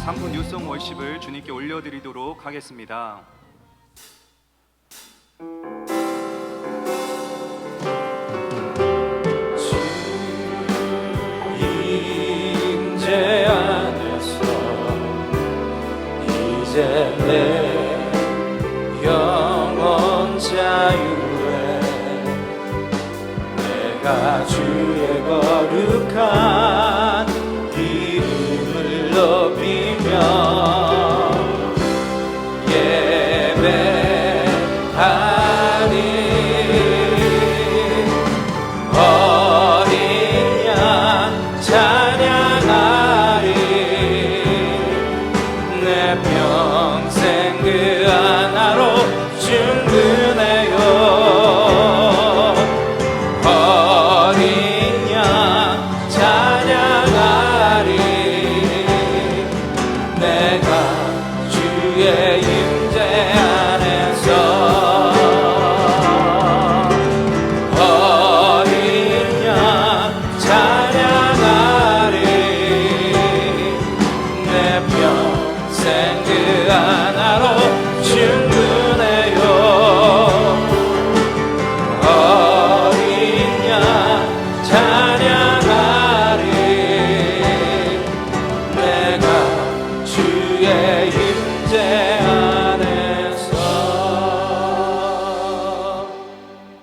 3분 뉴송 월십을 주님께 올려드리도록 하겠습니다. 임재 안에서 이제 내 영원 자유에 내가 주의 거룩한 이름을 높이며 예배하리. 어린 양 찬양하리. 내 평생 그 하나로 충분해요. 어린 양 찬양하리. 내가 주의 임재 안에서 어린 양 찬양하리. 내 평생 그 하나로 충분해요. 어린 양 찬양하리. 내가 주의 임재 안에서.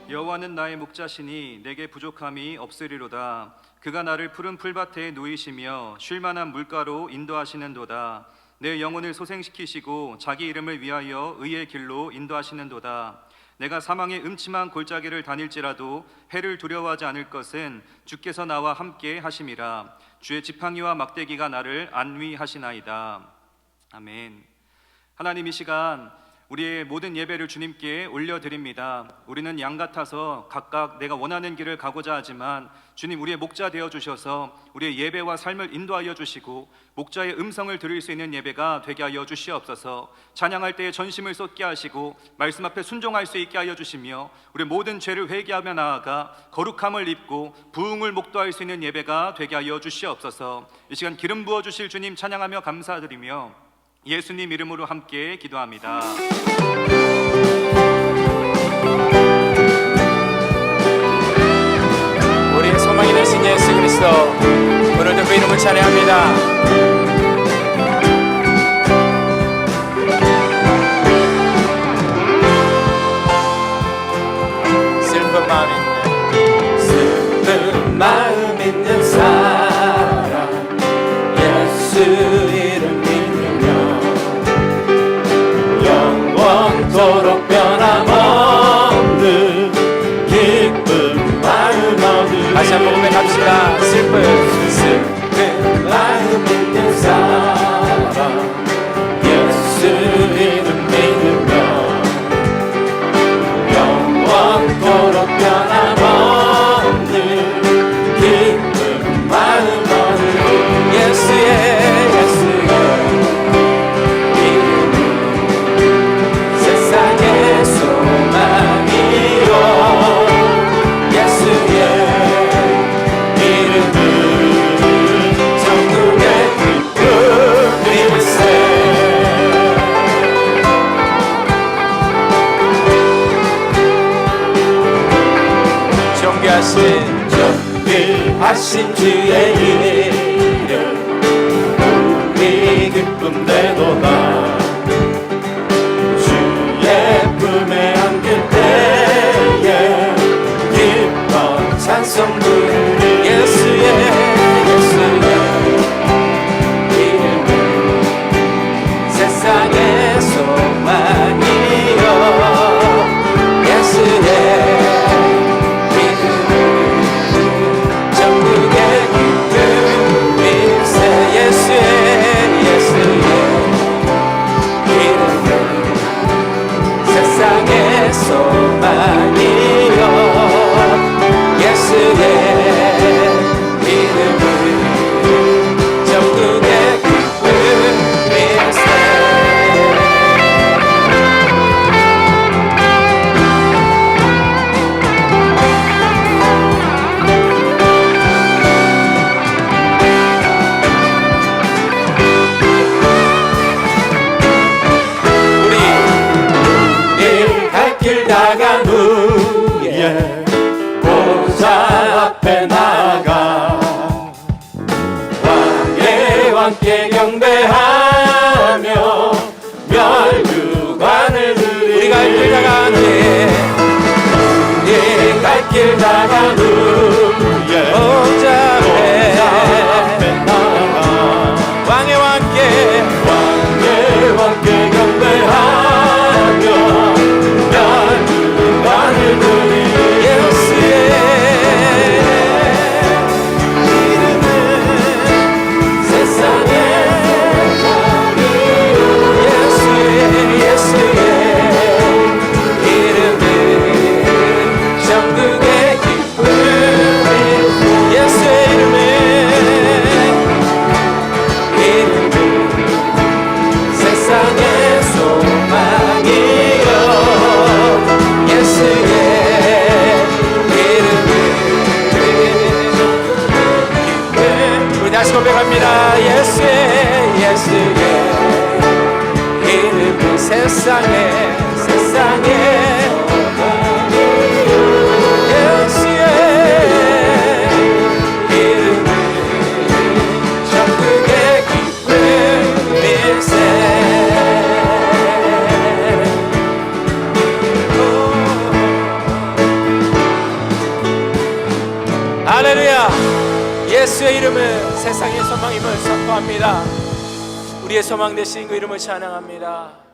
여호와는 나의 목자시니 내게 부족함이 없으리로다. 그가 나를 푸른 풀밭에 누이시며 쉴만한 물가로 인도하시는도다. 내 영혼을 소생시키시고 자기 이름을 위하여 의의 길로 인도하시는도다. 내가 사망의 음침한 골짜기를 다닐지라도 해를 두려워하지 않을 것은 주께서 나와 함께 하심이라. 주의 지팡이와 막대기가 나를 안위하시나이다. 아멘. 하나님, 이 시간 우리의 모든 예배를 주님께 올려드립니다. 우리는 양 같아서 각각 내가 원하는 길을 가고자 하지만 주님, 우리의 목자 되어 주셔서 우리의 예배와 삶을 인도하여 주시고 목자의 음성을 들을 수 있는 예배가 되게 하여 주시옵소서. 찬양할 때에 전심을 쏟게 하시고 말씀 앞에 순종할 수 있게 하여 주시며 우리 모든 죄를 회개하며 나아가 거룩함을 입고 부흥을 목도할 수 있는 예배가 되게 하여 주시옵소서. 이 시간 기름 부어 주실 주님 찬양하며 감사드리며 예수님 이름으로 함께 기도합니다. 우리의 소망이 되신 예수 그리스도, 오늘도 그 이름을 찬양합니다. 슬픈 마음 있는 사람 예수 이름 믿으며 영원토록 변함없는 기쁨 마음 얻으리. 다시 한번 고백합시다. 슬픈 마음 있는 사람 예수 이름 믿으며 영원토록 변함없는 기쁨 마음 얻으리. 예수의 이름은 세상의 소망이요. 예수의 이름은 천국의 기쁨일세. 존귀하신 주의 이름 우리 기쁨 되도다. 주의 품에 안길 때에 기뻐 찬송 부르리. 예수의 이름은 세상의 소망이요. 예수의 전국의 기쁨 왕께 경배하며 멸류관을 드리 우리 갈 길 다가는 우리 갈 길 다가는 복잡해 나가 왕의 왕께 경배하며 멸류관을 드리 예수의 이름은 세상에 예수의 이름은 천국의 기쁨 예수의 이름은 세상의 소망이여 예수의 이름은 우리 다시 고백합니다. 예수의 이름은 세상에 예수의 이름은 천국의 기쁨 일세 할렐루야. 예수의 이름은 세상의 소망임을 선포합니다. 우리의 소망 되신 그 이름을 찬양합니다.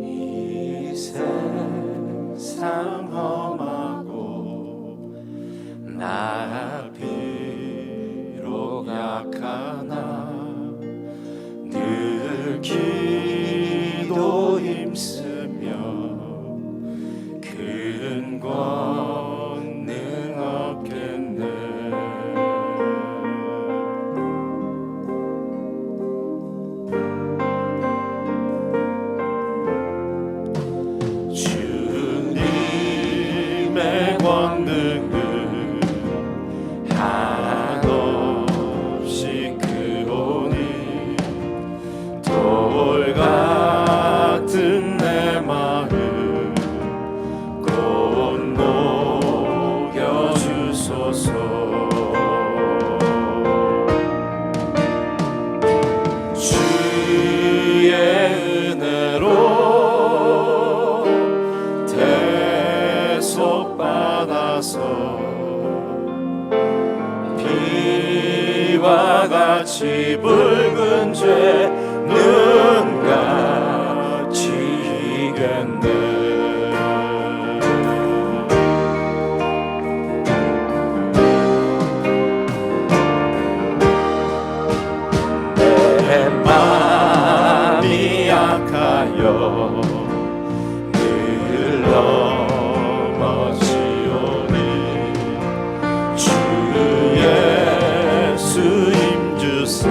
이 세상 험하고 나 비록 약하나 늘 기도 힘쓰며 큰 권능 얻겠네. 주님의 권능은 한없이 크오니 돌 같은 내 마음 곧 녹여주소서. 주의 은혜로 대속받아서 비와 같이 붉은 죄 눈같이 이겼네. 내 마음이 약하여 늘 넘어지오니 주 예수 힘주사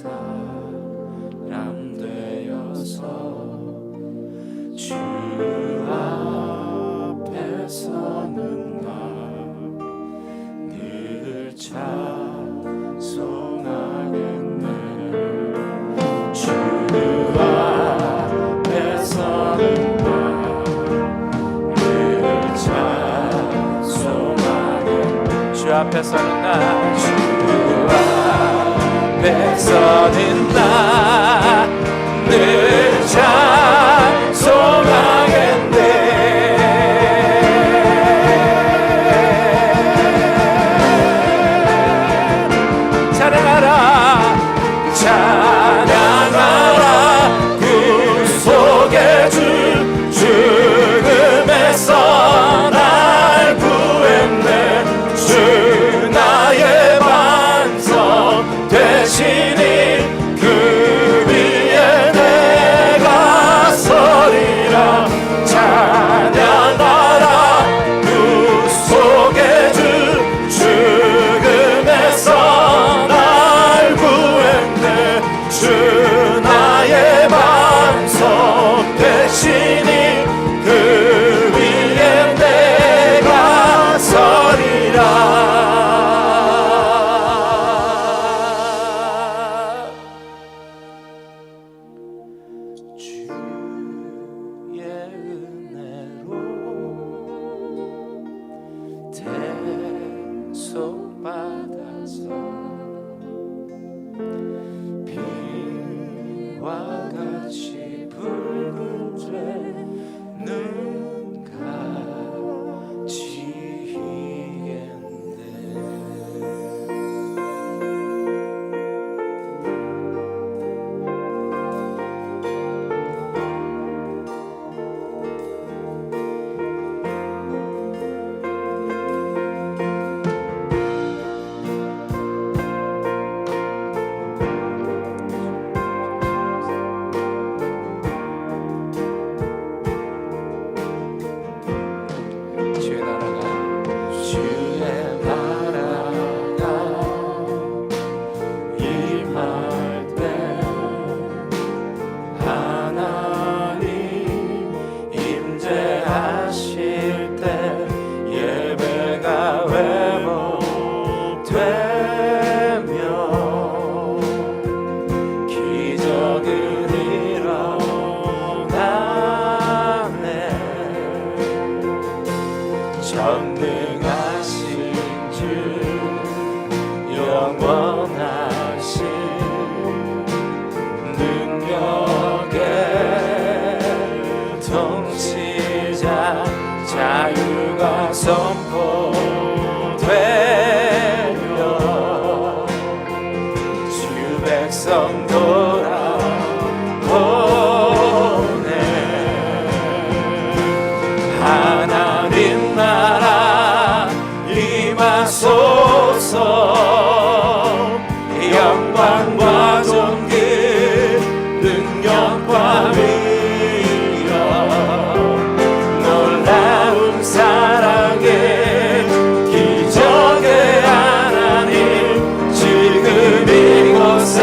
사람 되어서 주 앞에 서는 날 늘 찬송하겠네. 주 앞에 서는 날 늘 찬송하겠네. 주 앞에 서는 날 서는 나 늘 찬송하겠네. 찬양하라 찬양하라 구속의 주 죽음에서 날 구했네. 주 나의 반석 대신이 그 위에 내가 서리라. 찬양하라 구속의 주 죽음에서 날 구했네. 주 나의 반석 대신이 그 위에 내가 서리라. 주의 은혜로 대속받아서 비와 같이 붉은 죄는 가지겠네. 주의 나라가 임할 때 하나님 임재하실 때 예배가 회복되며 기적은 일어나네. 전능하신 주 영원하신 능력의 통치자 자유가 선포되며 주 백성 돌아오네. 하나님 나라 임하소서. 영광과 존귀 능력과 위엄 놀라운 사랑의 기적의 하나님 지금 이곳에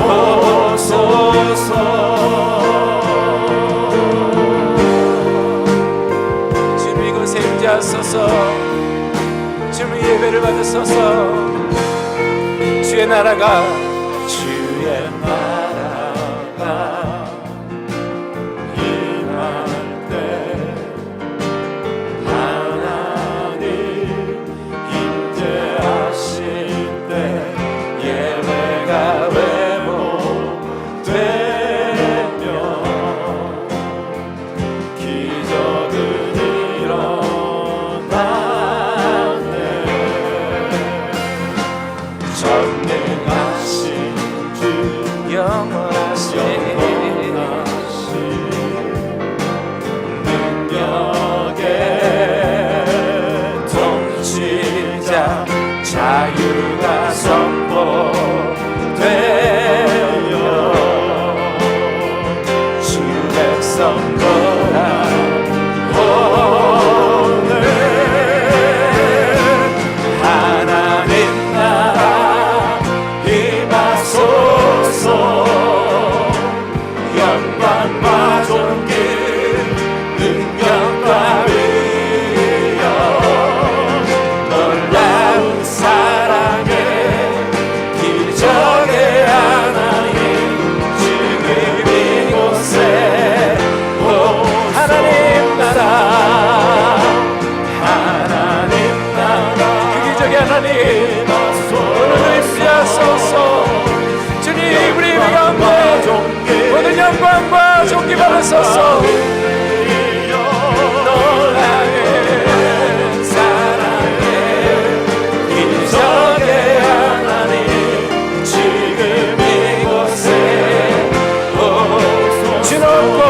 오소서. 주님 이곳에 임재하소서. 주님 예배를 받으소서. 주의 나라가 임할 때 하나님 임재하실 때 예배가 회복되며 기적은 일어나네. 전능하신 주 영원하신 주시옵소서. 놀라운 사랑의 기적의 하나님 지금 이곳에 주 높고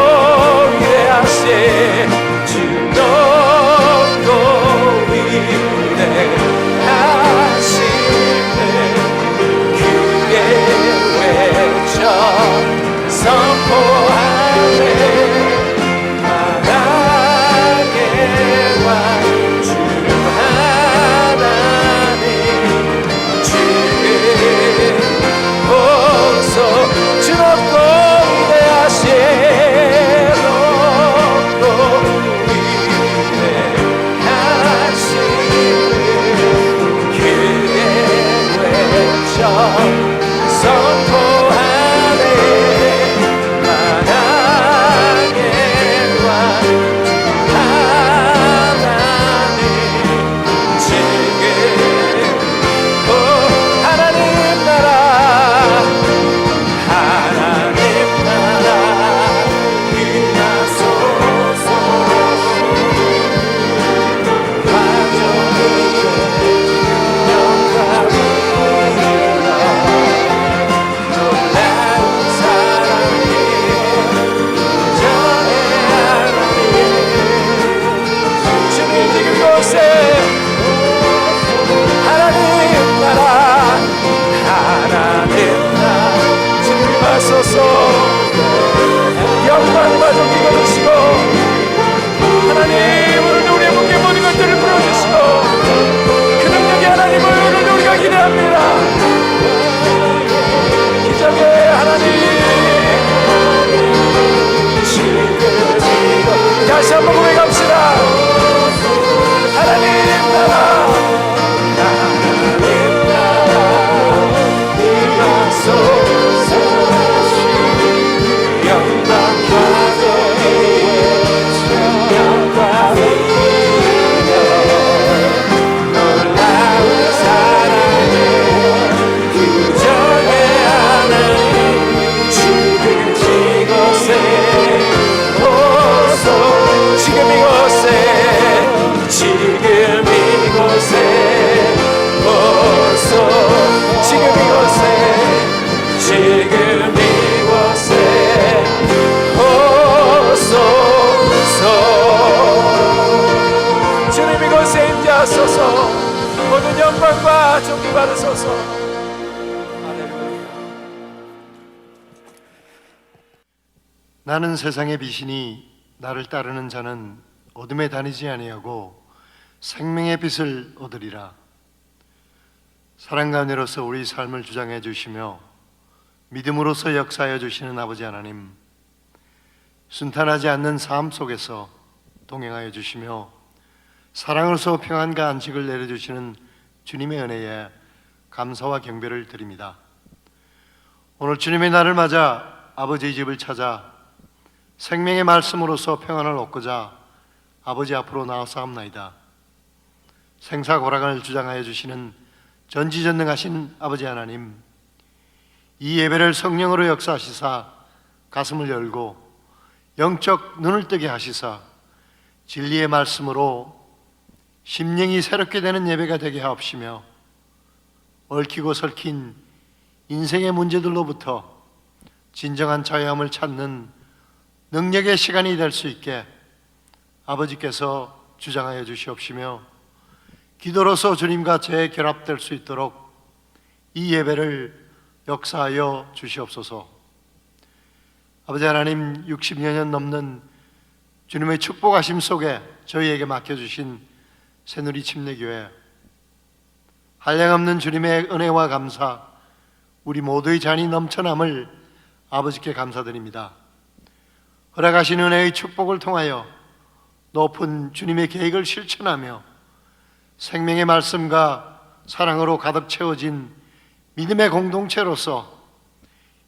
위대하신 주 높고 위대하심을 크게 외쳐 선포하네. 만왕의 왕 주 하나님 지금 보소. 주 높고 위대하신 높고 위대하심을 크게 외쳐 선포하네. 만왕의 왕 하나님 지금 하나님 나라 하나님 나라 일어나소서. 놀라운 사랑의 기적의 하나님 주님 지금 곳에 하나님 나라 하나님 나라 주님 하소서. 영광과 존귀 거두시고 하나님 오늘도 우리의 목에 모든 것들을 풀어주시고 그 능력의 하나님을 오늘도 우리가 기대합니다. 기적의 하나님 지금 이곳 다시 한번 고백합시다. 하나님 나라 하나님 나라 임하소서. 영광과 존귀 영광 위력 놀라운 사랑의 기적의 하나님 지금 이곳에 오소. 지금 이곳에 지금 이곳에 오소. 지금 이곳에 지금 이곳에 오소서. 주님 이곳에 임재하소서. 모든 영광과 존귀 받으소서. 할렐루야. 나는 세상의 빛이니 나를 따르는 자는 어둠에 다니지 아니하고 생명의 빛을 얻으리라. 사랑 가운데로서 우리 삶을 주장해 주시며 믿음으로서 역사하여 주시는 아버지 하나님, 순탄하지 않는 삶 속에서 동행하여 주시며 사랑으로서 평안과 안식을 내려주시는 주님의 은혜에 감사와 경배를 드립니다. 오늘 주님의 날을 맞아 아버지의 집을 찾아 생명의 말씀으로서 평안을 얻고자 아버지 앞으로 나아사옵나이다. 생사고락을 주장하여 주시는 전지전능하신 아버지 하나님, 이 예배를 성령으로 역사하시사 가슴을 열고 영적 눈을 뜨게 하시사 진리의 말씀으로 심령이 새롭게 되는 예배가 되게 하옵시며 얽히고 설킨 인생의 문제들로부터 진정한 자유함을 찾는 능력의 시간이 될 수 있게 아버지께서 주장하여 주시옵시며 기도로서 주님과 재결합될 수 있도록 이 예배를 역사하여 주시옵소서. 아버지 하나님, 60여 년 넘는 주님의 축복하심 속에 저희에게 맡겨주신 새누리 침례교회, 한량없는 주님의 은혜와 감사, 우리 모두의 잔이 넘쳐남을 아버지께 감사드립니다. 허락하신 은혜의 축복을 통하여 높은 주님의 계획을 실천하며 생명의 말씀과 사랑으로 가득 채워진 믿음의 공동체로서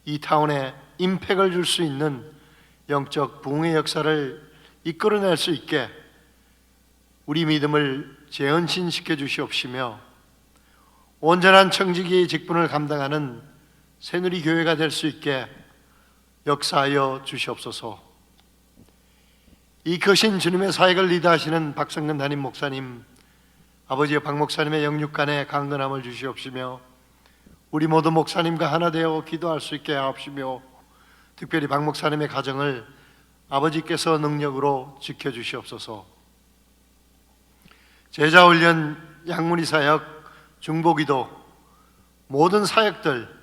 이 타운에 임팩을 줄 수 있는 영적 부흥의 역사를 이끌어낼 수 있게 우리 믿음을 재헌신시켜 주시옵시며 온전한 청지기의 직분을 감당하는 새누리 교회가 될 수 있게 역사하여 주시옵소서. 이 크신 주님의 사역을 리드하시는 박성근 담임 목사님, 아버지의 박 목사님의 영육간에 강건함을 주시옵시며 우리 모두 목사님과 하나 되어 기도할 수 있게 하옵시며 특별히 박 목사님의 가정을 아버지께서 능력으로 지켜주시옵소서. 제자훈련, 양문희 사역, 중보기도 모든 사역들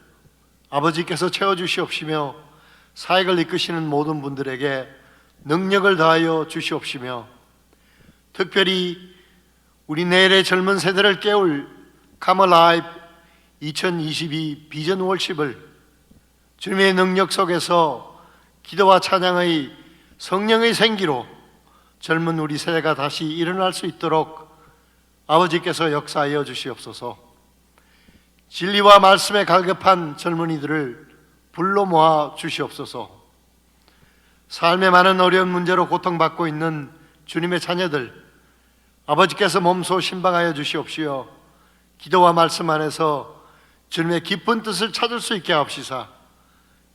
아버지께서 채워주시옵시며 사역을 이끄시는 모든 분들에게 능력을 다하여 주시옵시며 특별히 우리 내일의 젊은 세대를 깨울 Come Alive 2022 비전 월십을 주님의 능력 속에서 기도와 찬양의 성령의 생기로 젊은 우리 세대가 다시 일어날 수 있도록 아버지께서 역사하여 주시옵소서. 진리와 말씀에 갈급한 젊은이들을 불러 모아 주시옵소서. 삶의 많은 어려운 문제로 고통받고 있는 주님의 자녀들 아버지께서 몸소 신방하여 주시옵시어 기도와 말씀 안에서 주님의 깊은 뜻을 찾을 수 있게 하옵시사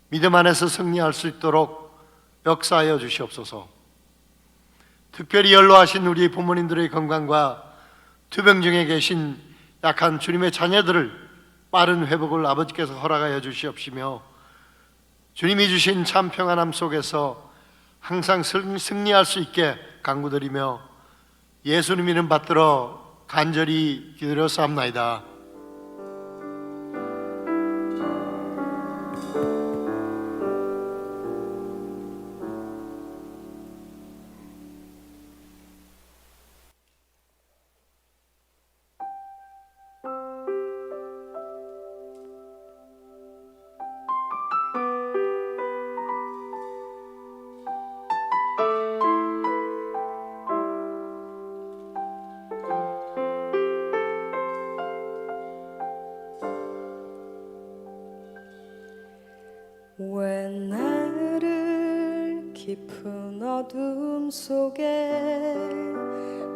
믿음 안에서 승리할 수 있도록 역사하여 주시옵소서. 특별히 연로하신 우리 부모님들의 건강과 투병 중에 계신 약한 주님의 자녀들을 빠른 회복을 아버지께서 허락하여 주시옵시며 주님이 주신 참 평안함 속에서 항상 승리할 수 있게 간구드리며 예수님 이름 받들어 간절히 기도하옵나이다. 왜 나를 깊은 어둠 속에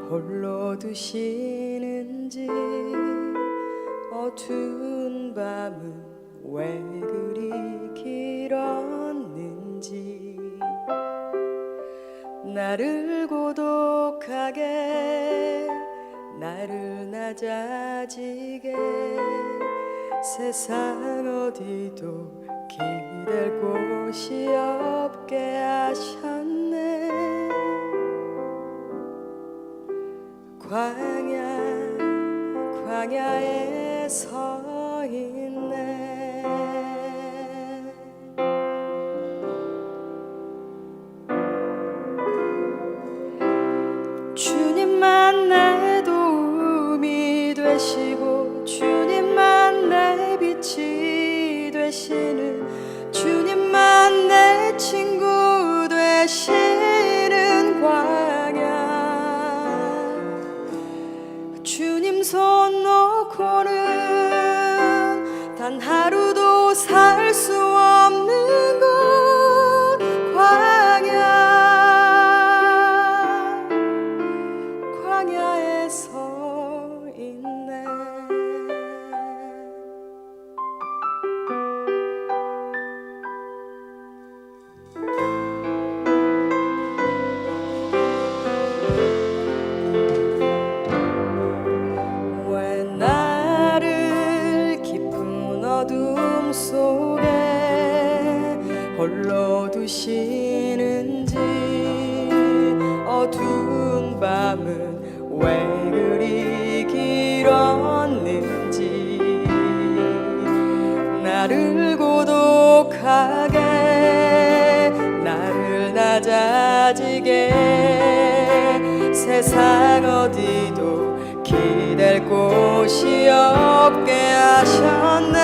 홀로 두시는지 어두운 밤은 왜 그리 길었는지 나를 고독하게 나를 낮아지게 세상 어디도 기댈 곳이 없게 하셨네. 광야에 서 있네. 주님만 내 도움이 되시고 주님만 내 빛이 되시는 주님만 내 친구 되시는 광야 주님 손 놓고는 단 하루도 살 수 없는 곳 광야에 서 있네. 왜 나를 깊은 어둠 속에 홀로 두시는지 어두운 밤은 왜 그리 길었는지 나를 고독하게 나를 낮아지게 세상 어디도 기댈 곳이 없게 하셨네.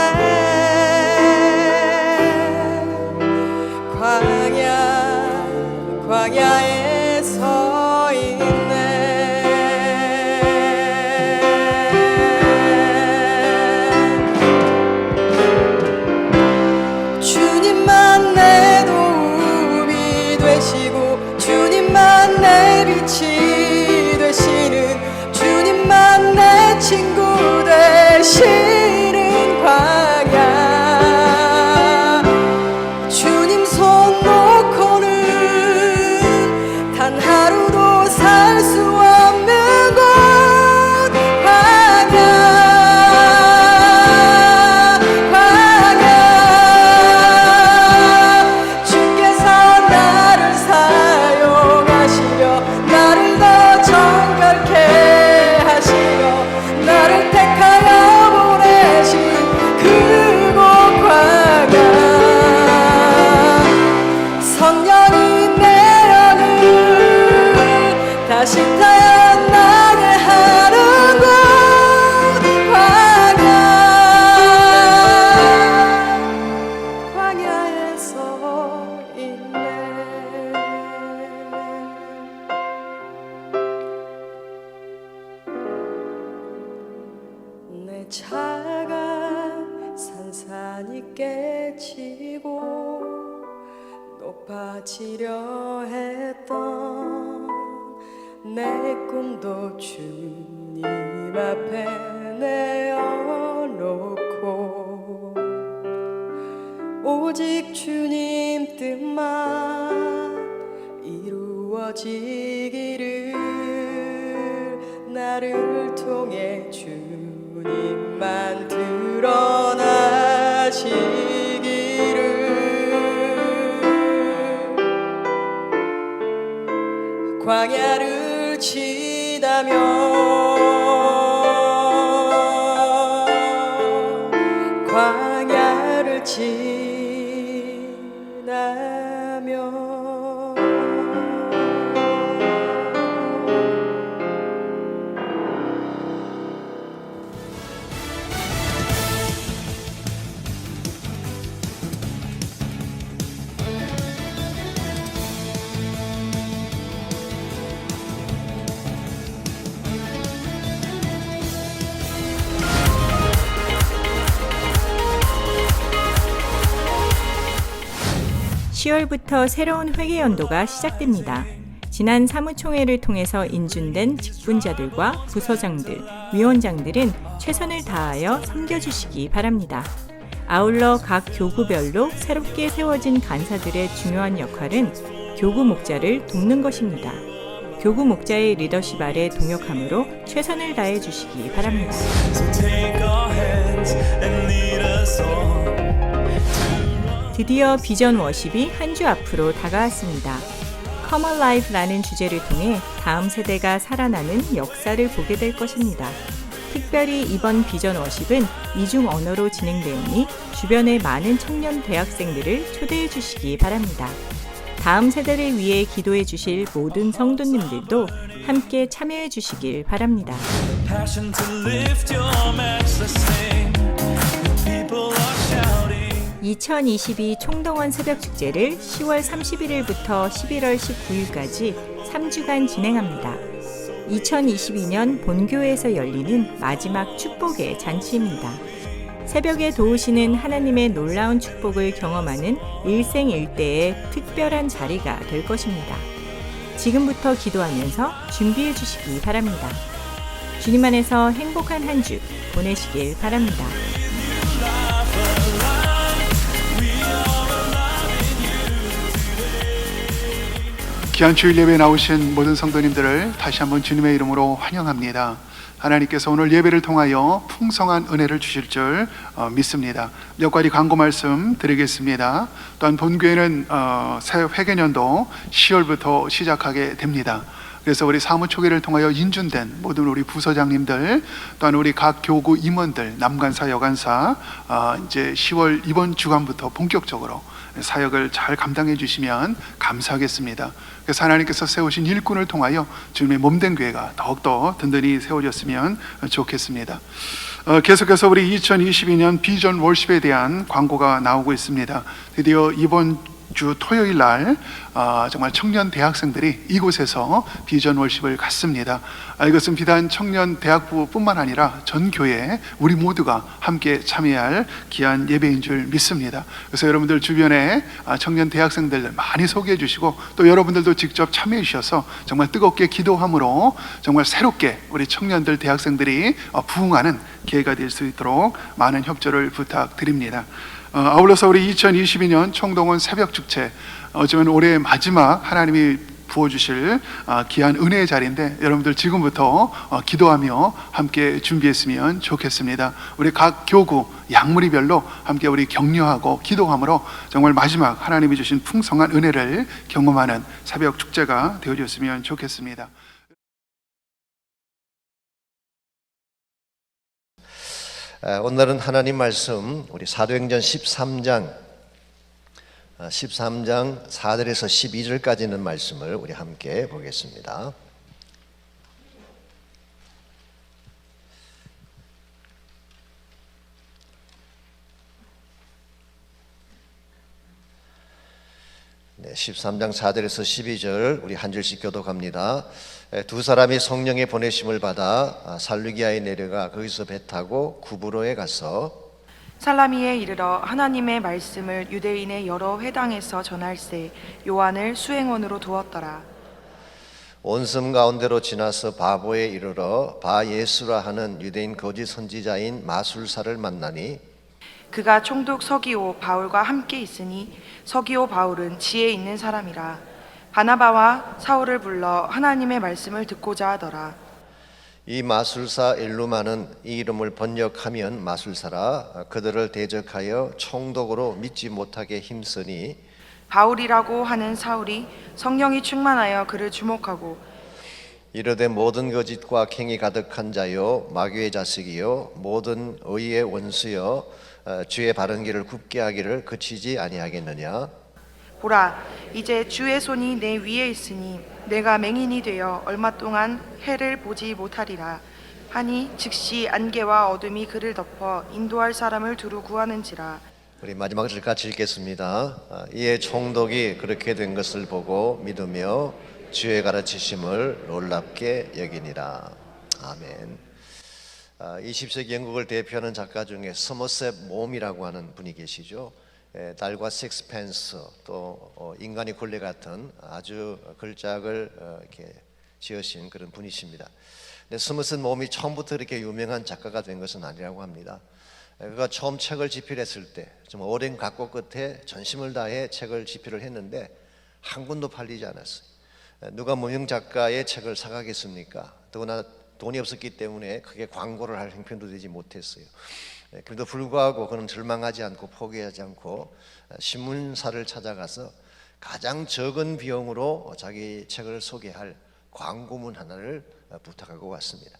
광야에 서 있네. 주님만 내 도움이 되시고 주님만 내 빛이 되시는 주님만 내 친구 되시는 광야 강해지고 높아지려 했던 내 꿈도 주님 앞에 내어놓고 오직 주님 뜻만 이루어지기를 나를 통해 주님만 드러나시기를 광야를 지나며 광야를 지나며 (10월부터) 새로운 회계 연도가 시작됩니다. 지난 사무총회를 통해서 인준된 직분자들과 부서장들, 위원장들은 최선을 다하여 섬겨주시기 바랍니다. 아울러 각 교구별로 새롭게 세워진 간사들의 중요한 역할은 교구 목자를 돕는 것입니다. 교구 목자의 리더십 아래 동역함으로 최선을 다해 주시기 바랍니다. 드디어 비전 워십이 한 주 앞으로 다가왔습니다. Come Alive라는 주제를 통해 다음 세대가 살아나는 역사를 보게 될 것입니다. 특별히 이번 비전 워십은 이중 언어로 진행되오니 주변의 많은 청년 대학생들을 초대해 주시기 바랍니다. 다음 세대를 위해 기도해 주실 모든 성도님들도 함께 참여해 주시길 바랍니다. 2022 총동원 새벽축제를 10월 31일부터 11월 19일까지 3주간 진행합니다. 2022년 본교회에서 열리는 마지막 축복의 잔치입니다. 새벽에 도우시는 하나님의 놀라운 축복을 경험하는 일생일대의 특별한 자리가 될 것입니다. 지금부터 기도하면서 준비해 주시기 바랍니다. 주님 안에서 행복한 한 주 보내시길 바랍니다. 귀한 주일 예배에 나오신 모든 성도님들을 다시 한번 주님의 이름으로 환영합니다. 하나님께서 오늘 예배를 통하여 풍성한 은혜를 주실 줄 믿습니다. 몇 가지 광고 말씀 드리겠습니다. 또한 본교회는 새 회계년도 10월부터 시작하게 됩니다. 그래서 우리 사무총회를 통하여 인준된 모든 우리 부서장님들, 또한 우리 각 교구 임원들, 남간사, 여간사 이제 10월 이번 주간부터 본격적으로 사역을 잘 감당해 주시면 감사하겠습니다. 그래서 하나님께서 세우신 일꾼을 통하여 주님의 몸된 교회가 더욱더 든든히 세워졌으면 좋겠습니다. 계속해서 우리 2022년 비전 월십에 대한 광고가 나오고 있습니다. 드디어 이번 주 토요일 날 정말 청년 대학생들이 이곳에서 비전 월십을 갖습니다. 이것은 비단 청년 대학부뿐만 아니라 전 교회 우리 모두가 함께 참여할 귀한 예배인 줄 믿습니다. 그래서 여러분들 주변에 청년 대학생들 많이 소개해 주시고 또 여러분들도 직접 참여해 주셔서 정말 뜨겁게 기도함으로 정말 새롭게 우리 청년들 대학생들이 부흥하는 기회가 될 수 있도록 많은 협조를 부탁드립니다. 아울러서 우리 2022년 총동원 새벽축제, 어쩌면 올해 마지막 하나님이 부어주실 귀한 은혜의 자리인데 여러분들 지금부터 기도하며 함께 준비했으면 좋겠습니다. 우리 각 교구 양무리별로 함께 우리 격려하고 기도함으로 정말 마지막 하나님이 주신 풍성한 은혜를 경험하는 새벽축제가 되어졌으면 좋겠습니다. 오늘은 하나님 말씀 우리 사도행전 13장 4절에서 12절까지 있는 말씀을 우리 함께 보겠습니다. 네, 13장 4절에서 12절 우리 한 절씩 교독합니다. 두 사람이 성령의 보내심을 받아 살루기아에 내려가 거기서 배 타고 구브로에 가서 살라미에 이르러 하나님의 말씀을 유대인의 여러 회당에서 전할세 요한을 수행원으로 두었더라. 온섬 가운데로 지나서 바보에 이르러 바 예수라 하는 유대인 거짓 선지자인 마술사를 만나니 그가 총독 서기오 바울과 함께 있으니 서기오 바울은 지혜 있는 사람이라. 바나바와 사울을 불러 하나님의 말씀을 듣고자 하더라. 이 마술사 일루마는 이 이름을 번역하면 마술사라 그들을 대적하여 총독으로 믿지 못하게 힘쓰니 바울이라고 하는 사울이 성령이 충만하여 그를 주목하고 이르되 모든 거짓과 갱이 가득한 자요 마귀의 자식이요 모든 의의 원수여 주의 바른 길을 굽게 하기를 그치지 아니하겠느냐. 보라 이제 주의 손이 내 위에 있으니 내가 맹인이 되어 얼마 동안 해를 보지 못하리라 하니 즉시 안개와 어둠이 그를 덮어 인도할 사람을 두루 구하는지라. 우리 마지막 절 같이 읽겠습니다. 이에 총독이 그렇게 된 것을 보고 믿으며 주의 가르치심을 놀랍게 여기니라. 아멘. 20세기 영국을 대표하는 작가 중에 서머셋 몬이라고 하는 분이 계시죠. 달과 식스펜스 또 인간의 굴레 같은 아주 걸작을 이렇게 지으신 그런 분이십니다. 근데 서머셋 몬이 처음부터 이렇게 유명한 작가가 된 것은 아니라고 합니다. 그가 처음 책을 집필했을 때 좀 오랜 각고 끝에 전심을 다해 책을 집필을 했는데 한 권도 팔리지 않았어요. 누가 무명 작가의 책을 사가겠습니까? 더구나 돈이 없었기 때문에 크게 광고를 할 형편도 되지 못했어요. 그래도 불구하고 그는 절망하지 않고 포기하지 않고 신문사를 찾아가서 가장 적은 비용으로 자기 책을 소개할 광고문 하나를 부탁하고 왔습니다.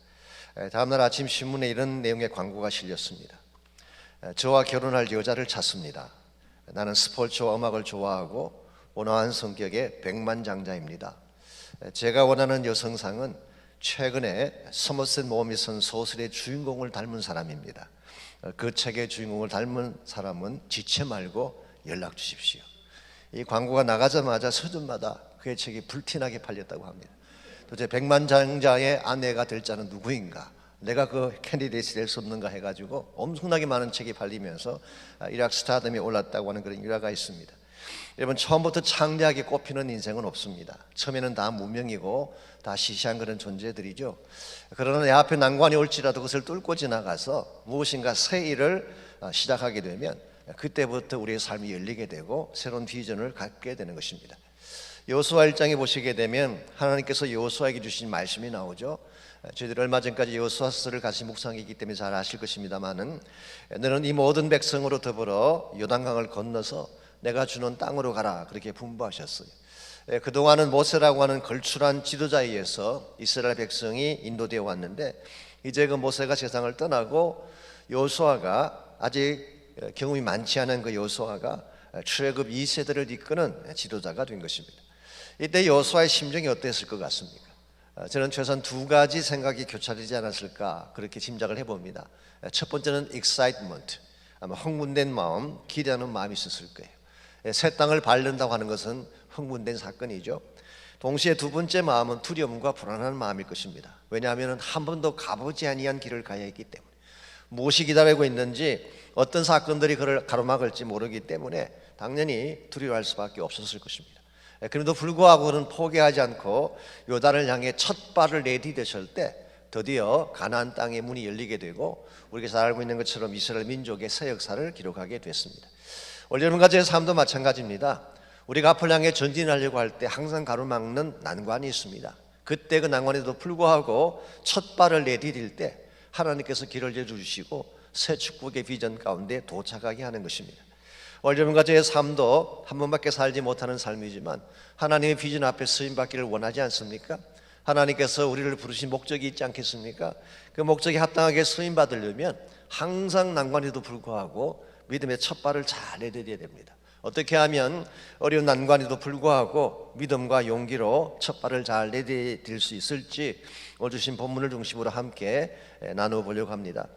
다음날 아침 신문에 이런 내용의 광고가 실렸습니다. 저와 결혼할 여자를 찾습니다. 나는 스포츠와 음악을 좋아하고 온화한 성격의 백만장자입니다. 제가 원하는 여성상은 최근에 서머셋 몬이 쓴 소설의 주인공을 닮은 사람입니다. 그 책의 주인공을 닮은 사람은 지체 말고 연락 주십시오. 이 광고가 나가자마자 서점마다 그의 책이 불티나게 팔렸다고 합니다. 도대체 백만장자의 아내가 될 자는 누구인가? 내가 그 캔디데이트 될 수 없는가 해가지고 엄청나게 많은 책이 팔리면서 일약 스타덤에 올랐다고 하는 그런 일화가 있습니다. 여러분, 처음부터 창대하게 꼽히는 인생은 없습니다. 처음에는 다 무명이고 다 시시한 그런 존재들이죠. 그러나 내 앞에 난관이 올지라도 그것을 뚫고 지나가서 무엇인가 새 일을 시작하게 되면 그때부터 우리의 삶이 열리게 되고 새로운 비전을 갖게 되는 것입니다. 여호수아 1장에 보시게 되면 하나님께서 여호수아에게 주신 말씀이 나오죠. 저희들 얼마 전까지 여호수아서를 같이 묵상했기 때문에 잘 아실 것입니다만은 너는 이 모든 백성으로 더불어 요단강을 건너서 내가 주는 땅으로 가라 그렇게 분부하셨어요. 그동안은 모세라고 하는 걸출한 지도자에 의해서 이스라엘 백성이 인도되어 왔는데 이제 그 모세가 세상을 떠나고 여호수아가 아직 경험이 많지 않은 그 여호수아가 출애굽 2세대를 이끄는 지도자가 된 것입니다. 이때 여호수아의 심정이 어땠을 것 같습니까? 저는 최소한 두 가지 생각이 교차되지 않았을까 그렇게 짐작을 해봅니다. 첫 번째는 excitement, 아마 흥분된 마음, 기대하는 마음이 있었을 거예요. 새 땅을 밟는다고 하는 것은 흥분된 사건이죠. 동시에 두 번째 마음은 두려움과 불안한 마음일 것입니다. 왜냐하면 한 번도 가보지 아니한 길을 가야 했기 때문에 무엇이 기다리고 있는지 어떤 사건들이 그를 가로막을지 모르기 때문에 당연히 두려워할 수밖에 없었을 것입니다. 그럼에도 불구하고 그는 포기하지 않고 요단을 향해 첫 발을 내디뎠을 때 드디어 가나안 땅의 문이 열리게 되고 우리가 잘 알고 있는 것처럼 이스라엘 민족의 새 역사를 기록하게 됐습니다. 오늘 여러분과 제 삶도 마찬가지입니다. 우리가 앞을 향해 전진하려고 할 때 항상 가로막는 난관이 있습니다. 그때 그 난관에도 불구하고 첫 발을 내디딜 때 하나님께서 길을 열어주시고 새 축복의 비전 가운데 도착하게 하는 것입니다. 오늘 여러분과 저의 삶도 한 번밖에 살지 못하는 삶이지만 하나님의 비전 앞에 쓰임받기를 원하지 않습니까? 하나님께서 우리를 부르신 목적이 있지 않겠습니까? 그 목적에 합당하게 쓰임받으려면 항상 난관에도 불구하고 믿음의 첫 발을 잘 내디뎌야 됩니다. 어떻게 하면 어려운 난관에도 불구하고 믿음과 용기로 첫 발을 잘 내디딜 수 있을지 오늘 주신 본문을 중심으로 함께 나눠보려고 합니다.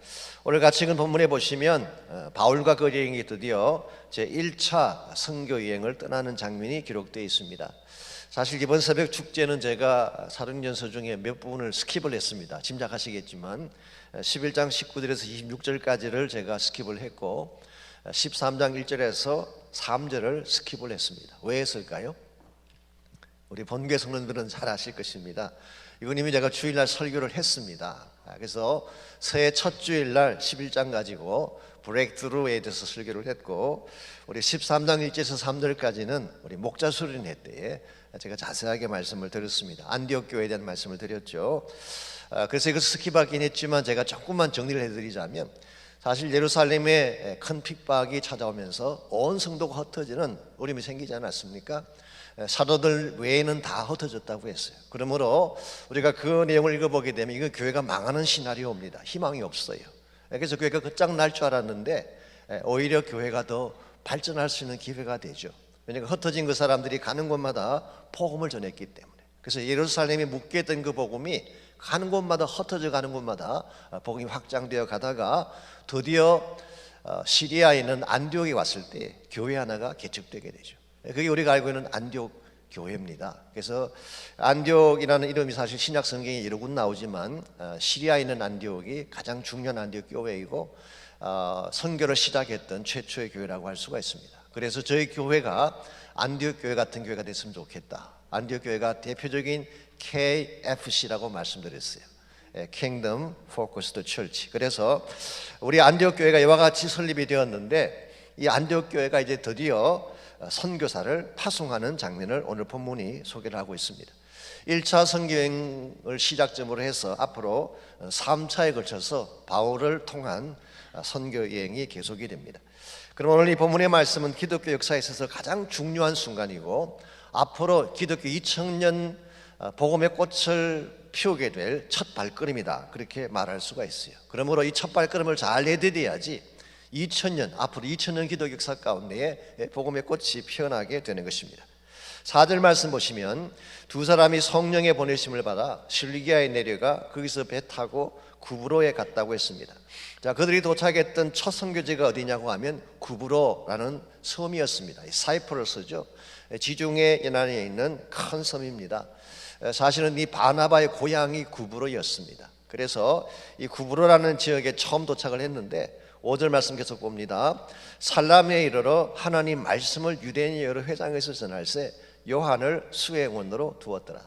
오늘 같이 읽은 본문에 보시면 바울과 그 여인이 드디어 제1차 선교 여행을 떠나는 장면이 기록되어 있습니다. 사실 이번 새벽 축제는 제가 사령연서 중에 몇 부분을 스킵을 했습니다. 짐작하시겠지만 11장 19절에서 26절까지를 제가 스킵을 했고 13장 1절에서 3절을 스킵을 했습니다. 왜 했을까요? 우리 본교회 성도들은 잘 아실 것입니다. 이건 이미 제가 주일날 설교를 했습니다. 그래서 새해 첫 주일날 11장 가지고 브레이크트루에 대해서 설교를 했고, 우리 13장 1절에서 3절까지는 우리 목자 수련회 때에 제가 자세하게 말씀을 드렸습니다. 안디옥 교회에 대한 말씀을 드렸죠. 그래서 이거 스킵하긴 했지만 제가 조금만 정리를 해드리자면, 사실 예루살렘에 큰 핍박이 찾아오면서 온 성도가 흩어지는 어려움이 생기지 않았습니까? 사도들 외에는 다 흩어졌다고 했어요. 그러므로 우리가 그 내용을 읽어보게 되면 이거 교회가 망하는 시나리오입니다. 희망이 없어요. 그래서 교회가 끝장날 줄 알았는데 오히려 교회가 더 발전할 수 있는 기회가 되죠. 왜냐하면 흩어진 그 사람들이 가는 곳마다 복음을 전했기 때문에. 그래서 예루살렘에 묶여있던 그 복음이 가는 곳마다 흩어져 가는 곳마다 복음이 확장되어 가다가 드디어 시리아에 있는 안디옥에 왔을 때 교회 하나가 개척되게 되죠. 그게 우리가 알고 있는 안디옥 교회입니다. 그래서 안디옥이라는 이름이 사실 신약 성경에 여러 군 나오지만 시리아에 있는 안디옥이 가장 중요한 안디옥 교회이고 선교를 시작했던 최초의 교회라고 할 수가 있습니다. 그래서 저희 교회가 안디옥 교회 같은 교회가 됐으면 좋겠다. 안디옥 교회가 대표적인 KFC라고 말씀드렸어요. Kingdom Focused Church. 그래서 우리 안디옥 교회가 이와 같이 설립이 되었는데, 이 안디옥 교회가 이제 드디어 선교사를 파송하는 장면을 오늘 본문이 소개를 하고 있습니다. 1차 선교여행을 시작점으로 해서 앞으로 3차에 걸쳐서 바울을 통한 선교여행이 계속이 됩니다. 그럼 오늘 이 본문의 말씀은 기독교 역사에 있어서 가장 중요한 순간이고, 앞으로 기독교 2000년 복음의 꽃을 피우게 될 첫 발걸음이다, 그렇게 말할 수가 있어요. 그러므로 이 첫 발걸음을 잘 내디뎌야지 2000년, 앞으로 2000년 기독교 역사 가운데에 복음의 꽃이 피어나게 되는 것입니다. 4절 말씀 보시면 두 사람이 성령의 보내심을 받아 실리기아에 내려가 거기서 배 타고 구브로에 갔다고 했습니다. 자, 그들이 도착했던 첫 선교지가 어디냐고 하면 구브로라는 섬이었습니다. 사이프러스죠. 지중해 연안에 있는 큰 섬입니다. 사실은 이 바나바의 고향이 구브로였습니다. 그래서 이 구브로라는 지역에 처음 도착을 했는데 5절 말씀 계속 봅니다. 살라미에 이르러 하나님 말씀을 유대인의 여러 회당에서 전할세 요한을 수행원으로 두었더라.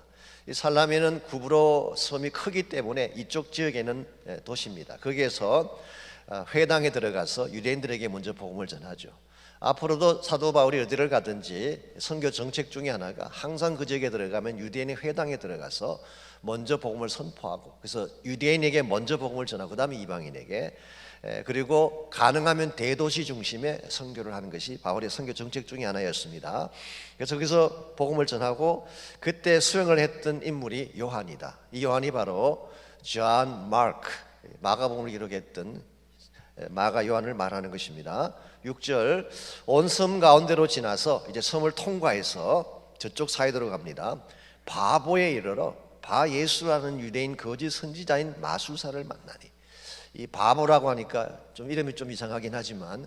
이 살라미는 구브로 섬이 크기 때문에 이쪽 지역에는 도시입니다. 거기에서 회당에 들어가서 유대인들에게 먼저 복음을 전하죠. 앞으로도 사도 바울이 어디를 가든지 선교 정책 중에 하나가 항상 그 지역에 들어가면 유대인의 회당에 들어가서 먼저 복음을 선포하고, 그래서 유대인에게 먼저 복음을 전하고 그 다음에 이방인에게, 그리고 가능하면 대도시 중심의 선교를 하는 것이 바울의 선교 정책 중에 하나였습니다. 그래서 거기서 복음을 전하고 그때 수행을 했던 인물이 요한이다. 이 요한이 바로 존 마크, 마가복음을 기록했던 마가 요한을 말하는 것입니다. 6절, 온 섬 가운데로 지나서 이제 섬을 통과해서 저쪽 사이드로 갑니다. 바보에 이르러 바 예수라는 유대인 거짓 선지자인 마술사를 만나니. 이 바보라고 하니까 좀 이름이 좀 이상하긴 하지만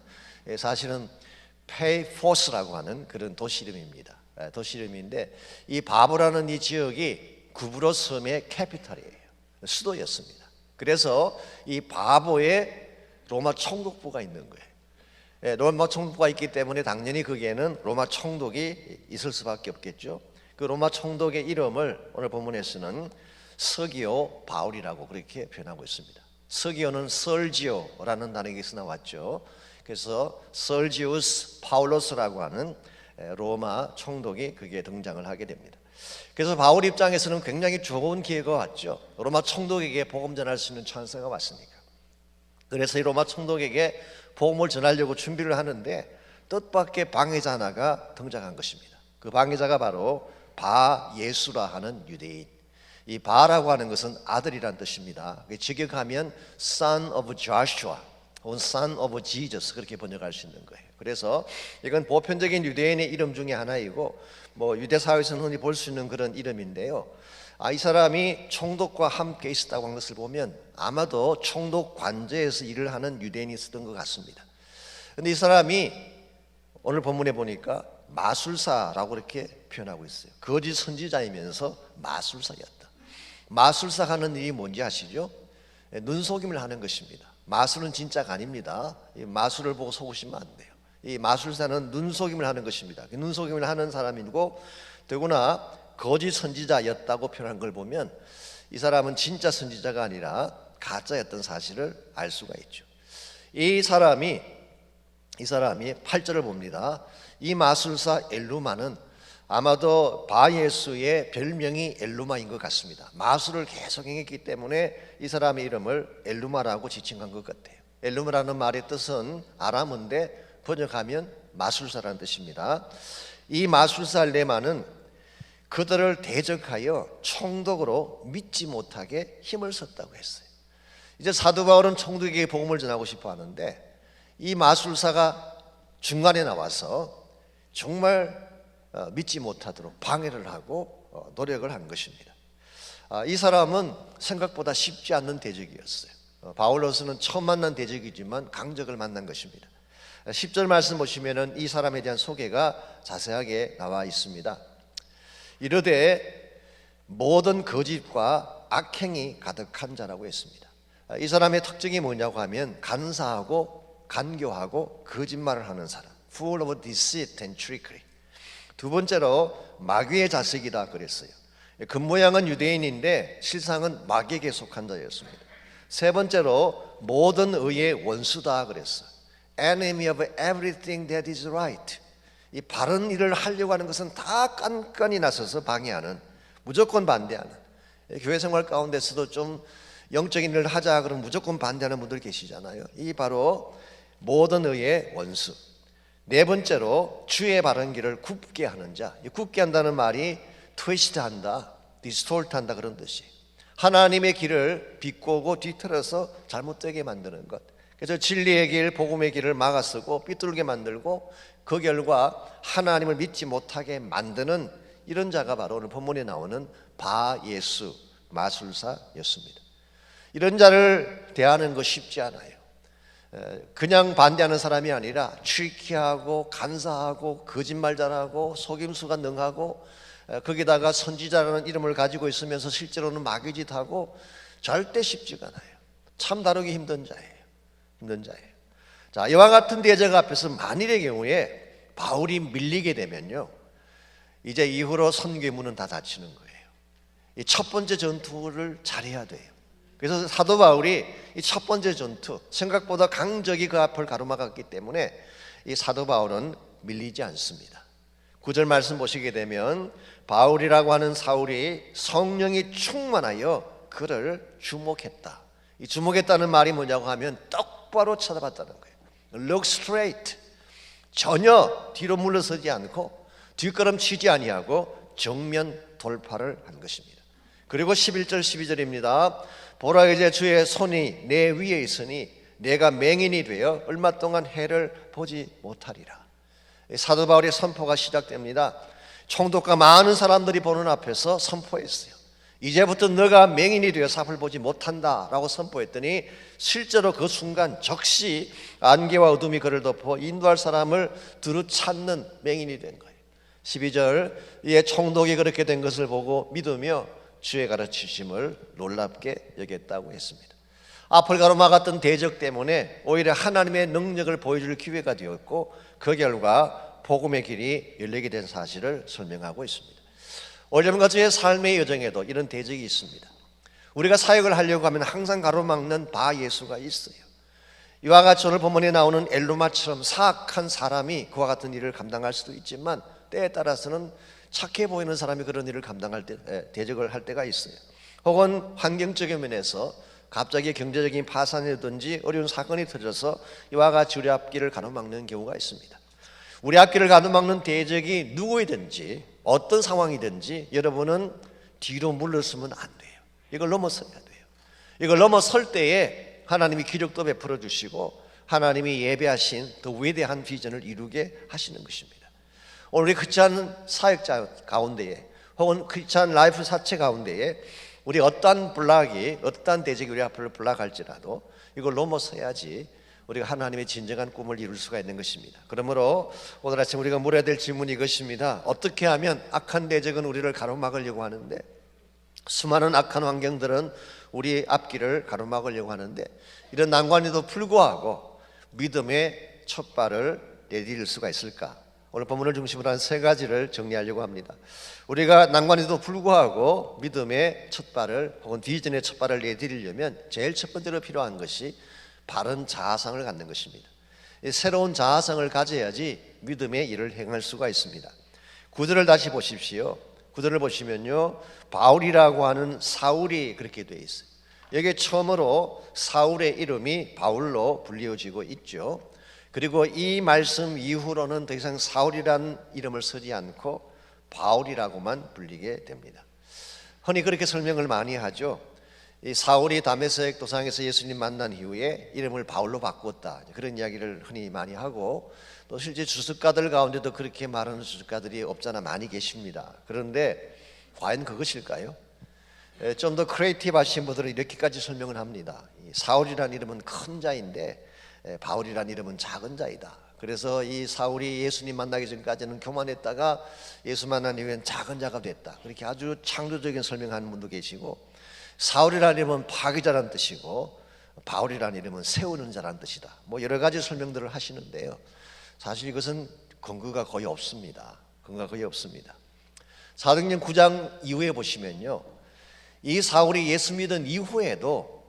사실은 페이포스라고 하는 그런 도시 이름입니다. 도시 이름인데, 이 바보라는 이 지역이 구브로 섬의 캐피탈이에요. 수도였습니다. 그래서 이 바보에 로마 총독부가 있는 거예요. 로마 총독부가 있기 때문에 당연히 거기에는 로마 총독이 있을 수밖에 없겠죠. 그 로마 총독의 이름을 오늘 본문에서는 서기오 바울이라고 그렇게 표현하고 있습니다. 서기오는 설지오라는 단어에서 나왔죠. 그래서 설지우스 파울로스라고 하는 로마 총독이 거기에 등장을 하게 됩니다. 그래서 바울 입장에서는 굉장히 좋은 기회가 왔죠. 로마 총독에게 복음 전할 수 있는 찬스가 왔으니까. 그래서 이 로마 총독에게 복음을 전하려고 준비를 하는데 뜻밖의 방해자 하나가 등장한 것입니다. 그 방해자가 바로 바 예수라 하는 유대인. 이 바라고 하는 것은 아들이란 뜻입니다. 직역하면 son of Joshua 혹은 son of Jesus, 그렇게 번역할 수 있는 거예요. 그래서 이건 보편적인 유대인의 이름 중에 하나이고, 유대 사회에서는 흔히 볼 수 있는 그런 이름인데요. 이 사람이 총독과 함께 있었다고 하는 것을 보면 아마도 총독 관저에서 일을 하는 유대인이 있었던 것 같습니다. 그런데 이 사람이 오늘 본문에 보니까 마술사라고 이렇게 표현하고 있어요. 거짓 선지자이면서 마술사였다. 마술사가 하는 일이 뭔지 아시죠? 눈속임을 하는 것입니다. 마술은 진짜가 아닙니다. 이 마술을 보고 속으시면 안 돼요. 이 마술사는 눈속임을 하는 것입니다. 눈속임을 하는 사람이고, 더구나 거짓 선지자였다고 표현한 걸 보면 이 사람은 진짜 선지자가 아니라 가짜였던 사실을 알 수가 있죠. 이 사람이 8절을 봅니다. 이 마술사 엘루마는 아마도 바예수의 별명이 엘루마인 것 같습니다. 마술을 계속 행했기 때문에 이 사람의 이름을 엘루마라고 지칭한 것 같아요. 엘루마라는 말의 뜻은 아람어인데 번역하면 마술사라는 뜻입니다. 이 마술사 엘루마는 그들을 대적하여 총독으로 믿지 못하게 힘을 썼다고 했어요. 이제 사도 바울은 총독에게 복음을 전하고 싶어 하는데 이 마술사가 중간에 나와서 정말 믿지 못하도록 방해를 하고 노력을 한 것입니다. 이 사람은 생각보다 쉽지 않는 대적이었어요. 바울로서는 처음 만난 대적이지만 강적을 만난 것입니다. 10절 말씀 보시면은 이 사람에 대한 소개가 자세하게 나와 있습니다. 이르되 모든 거짓과 악행이 가득한 자라고 했습니다. 이 사람의 특징이 뭐냐고 하면 간사하고 간교하고 거짓말을 하는 사람, full of deceit and trickery. 두 번째로 마귀의 자식이다 그랬어요. 겉모양은 유대인인데 실상은 마귀에게 속한 자였습니다. 세 번째로 모든 의의 원수다 그랬어요. Enemy of everything that is right. 이 바른 일을 하려고 하는 것은 다 깐깐히 나서서 방해하는, 무조건 반대하는. 교회 생활 가운데서도 좀 영적인 일을 하자 그러면 무조건 반대하는 분들 계시잖아요. 이 바로 모든 의의 원수. 네 번째로 주의 바른 길을 굽게 하는 자. 이 굽게 한다는 말이 트위스트 한다, 디스톨트 한다 그런 뜻이에요. 하나님의 길을 비꼬고 뒤틀어서 잘못되게 만드는 것. 그래서 진리의 길, 복음의 길을 막아서고 삐뚤게 만들고 그 결과 하나님을 믿지 못하게 만드는 이런 자가 바로 오늘 본문에 나오는 바예수 마술사였습니다. 이런 자를 대하는 거 쉽지 않아요. 그냥 반대하는 사람이 아니라 트리키하고 간사하고 거짓말 잘하고 속임수가 능하고 거기다가 선지자라는 이름을 가지고 있으면서 실제로는 마귀짓하고 절대 쉽지가 않아요. 참 다루기 힘든 자예요. 자, 이와 같은 대적 앞에서 만일의 경우에 바울이 밀리게 되면요, 이제 이후로 선교문은 다 닫히는 거예요. 이 첫 번째 전투를 잘해야 돼요. 그래서 사도 바울이 이 첫 번째 전투, 생각보다 강적이 그 앞을 가로막았기 때문에 이 사도 바울은 밀리지 않습니다. 9절 말씀 보시게 되면 바울이라고 하는 사울이 성령이 충만하여 그를 주목했다. 이 주목했다는 말이 뭐냐고 하면 똑바로 쳐다봤다는 거예요. Look straight. 전혀 뒤로 물러서지 않고 뒷걸음치지 아니하고 정면 돌파를 한 것입니다. 그리고 11절 12절입니다. 보라 이제 주의 손이 내 위에 있으니 내가 맹인이 되어 얼마 동안 해를 보지 못하리라. 사도 바울의 선포가 시작됩니다. 총독과 많은 사람들이 보는 앞에서 선포했어요. 이제부터 너가 맹인이 되어서 앞을 보지 못한다라고 선포했더니 실제로 그 순간 적시 안개와 어둠이 그를 덮어 인도할 사람을 두루 찾는 맹인이 된 거예요. 12절 이에 총독이 그렇게 된 것을 보고 믿으며 주의 가르치심을 놀랍게 여겼다고 했습니다. 앞을 가로막았던 대적 때문에 오히려 하나님의 능력을 보여줄 기회가 되었고 그 결과 복음의 길이 열리게 된 사실을 설명하고 있습니다. 오늘과 저의 삶의 여정에도 이런 대적이 있습니다. 우리가 사역을 하려고 하면 항상 가로막는 바예수가 있어요. 이와 같이 오늘 본문에 나오는 엘루마처럼 사악한 사람이 그와 같은 일을 감당할 수도 있지만 때에 따라서는 착해 보이는 사람이 그런 일을 감당할 때 대적을 할 때가 있어요. 혹은 환경적인 면에서 갑자기 경제적인 파산이든지 어려운 사건이 터져서 이와 같이 우리 앞길을 가로막는 경우가 있습니다. 우리 앞길을 가로막는 대적이 누구이든지 어떤 상황이든지 여러분은 뒤로 물러서면 안 돼요. 이걸 넘어서야 돼요. 이걸 넘어설 때에 하나님이 기력도 베풀어 주시고 하나님이 예배하신 더 위대한 비전을 이루게 하시는 것입니다. 오늘 우리 크리스찬 사역자 가운데에 혹은 크리스찬 라이프 사체 가운데에 우리 어떠한 불락이 어떠한 대적이 우리 앞을 불락할지라도 이걸 넘어서야지 우리가 하나님의 진정한 꿈을 이룰 수가 있는 것입니다. 그러므로 오늘 아침 우리가 물어야 될 질문이 이것입니다. 어떻게 하면 악한 대적은 우리를 가로막으려고 하는데, 수많은 악한 환경들은 우리 앞길을 가로막으려고 하는데, 이런 난관에도 불구하고 믿음의 첫 발을 내디딜 수가 있을까? 오늘 본문을 중심으로 한 세 가지를 정리하려고 합니다. 우리가 난관에도 불구하고 믿음의 첫 발을 혹은 비전의 첫 발을 내디디려면 제일 첫 번째로 필요한 것이 바른 자아상을 갖는 것입니다. 새로운 자아상을 가져야지 믿음의 일을 행할 수가 있습니다. 구절을 다시 보십시오. 구절을 보시면요, 바울이라고 하는 사울이 그렇게 되어 있어요. 여기에 처음으로 사울의 이름이 바울로 불리워지고 있죠. 그리고 이 말씀 이후로는 더 이상 사울이라는 이름을 쓰지 않고 바울이라고만 불리게 됩니다. 흔히 그렇게 설명을 많이 하죠. 이 사울이 다메섹 도상에서 예수님 만난 이후에 이름을 바울로 바꾸었다, 그런 이야기를 흔히 많이 하고, 또 실제 주석가들 가운데도 그렇게 말하는 주석가들이 없잖아 많이 계십니다. 그런데 과연 그것일까요? 좀 더 크리에이티브하신 분들은 이렇게까지 설명을 합니다. 사울이라는 이름은 큰 자인데 바울이라는 이름은 작은 자이다. 그래서 이 사울이 예수님 만나기 전까지는 교만했다가 예수 만난 이후엔 작은 자가 됐다. 그렇게 아주 창조적인 설명하는 분도 계시고, 사울이라는 이름은 파괴자라는 뜻이고 바울이라는 이름은 세우는 자라는 뜻이다. 뭐 여러 가지 설명들을 하시는데요, 사실 이것은 근거가 거의 없습니다. 근거가 거의 없습니다. 사도행전 9장 이후에 보시면요, 이 사울이 예수 믿은 이후에도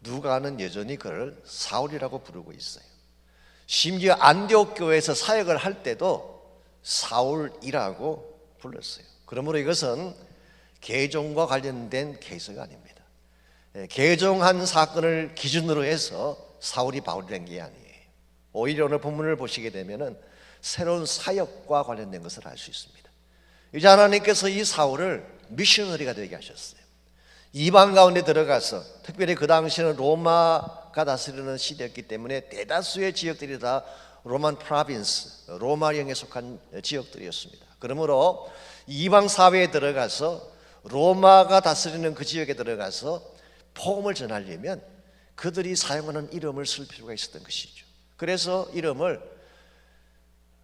누가는 여전히 그를 사울이라고 부르고 있어요. 심지어 안디옥 교회에서 사역을 할 때도 사울이라고 불렀어요. 그러므로 이것은 개종과 관련된 케이스가 아닙니다. 개종한 사건을 기준으로 해서 사울이 바울이 된 게 아니에요. 오히려 오늘 본문을 보시게 되면은 새로운 사역과 관련된 것을 알 수 있습니다. 이제 하나님께서 이 사울을 미셔너리가 되게 하셨어요. 이방 가운데 들어가서, 특별히 그 당시에는 로마가 다스리는 시대였기 때문에 대다수의 지역들이 다 로만 프로빈스, 로마령에 속한 지역들이었습니다. 그러므로 이방 사회에 들어가서 로마가 다스리는 그 지역에 들어가서 복음을 전하려면 그들이 사용하는 이름을 쓸 필요가 있었던 것이죠. 그래서 이름을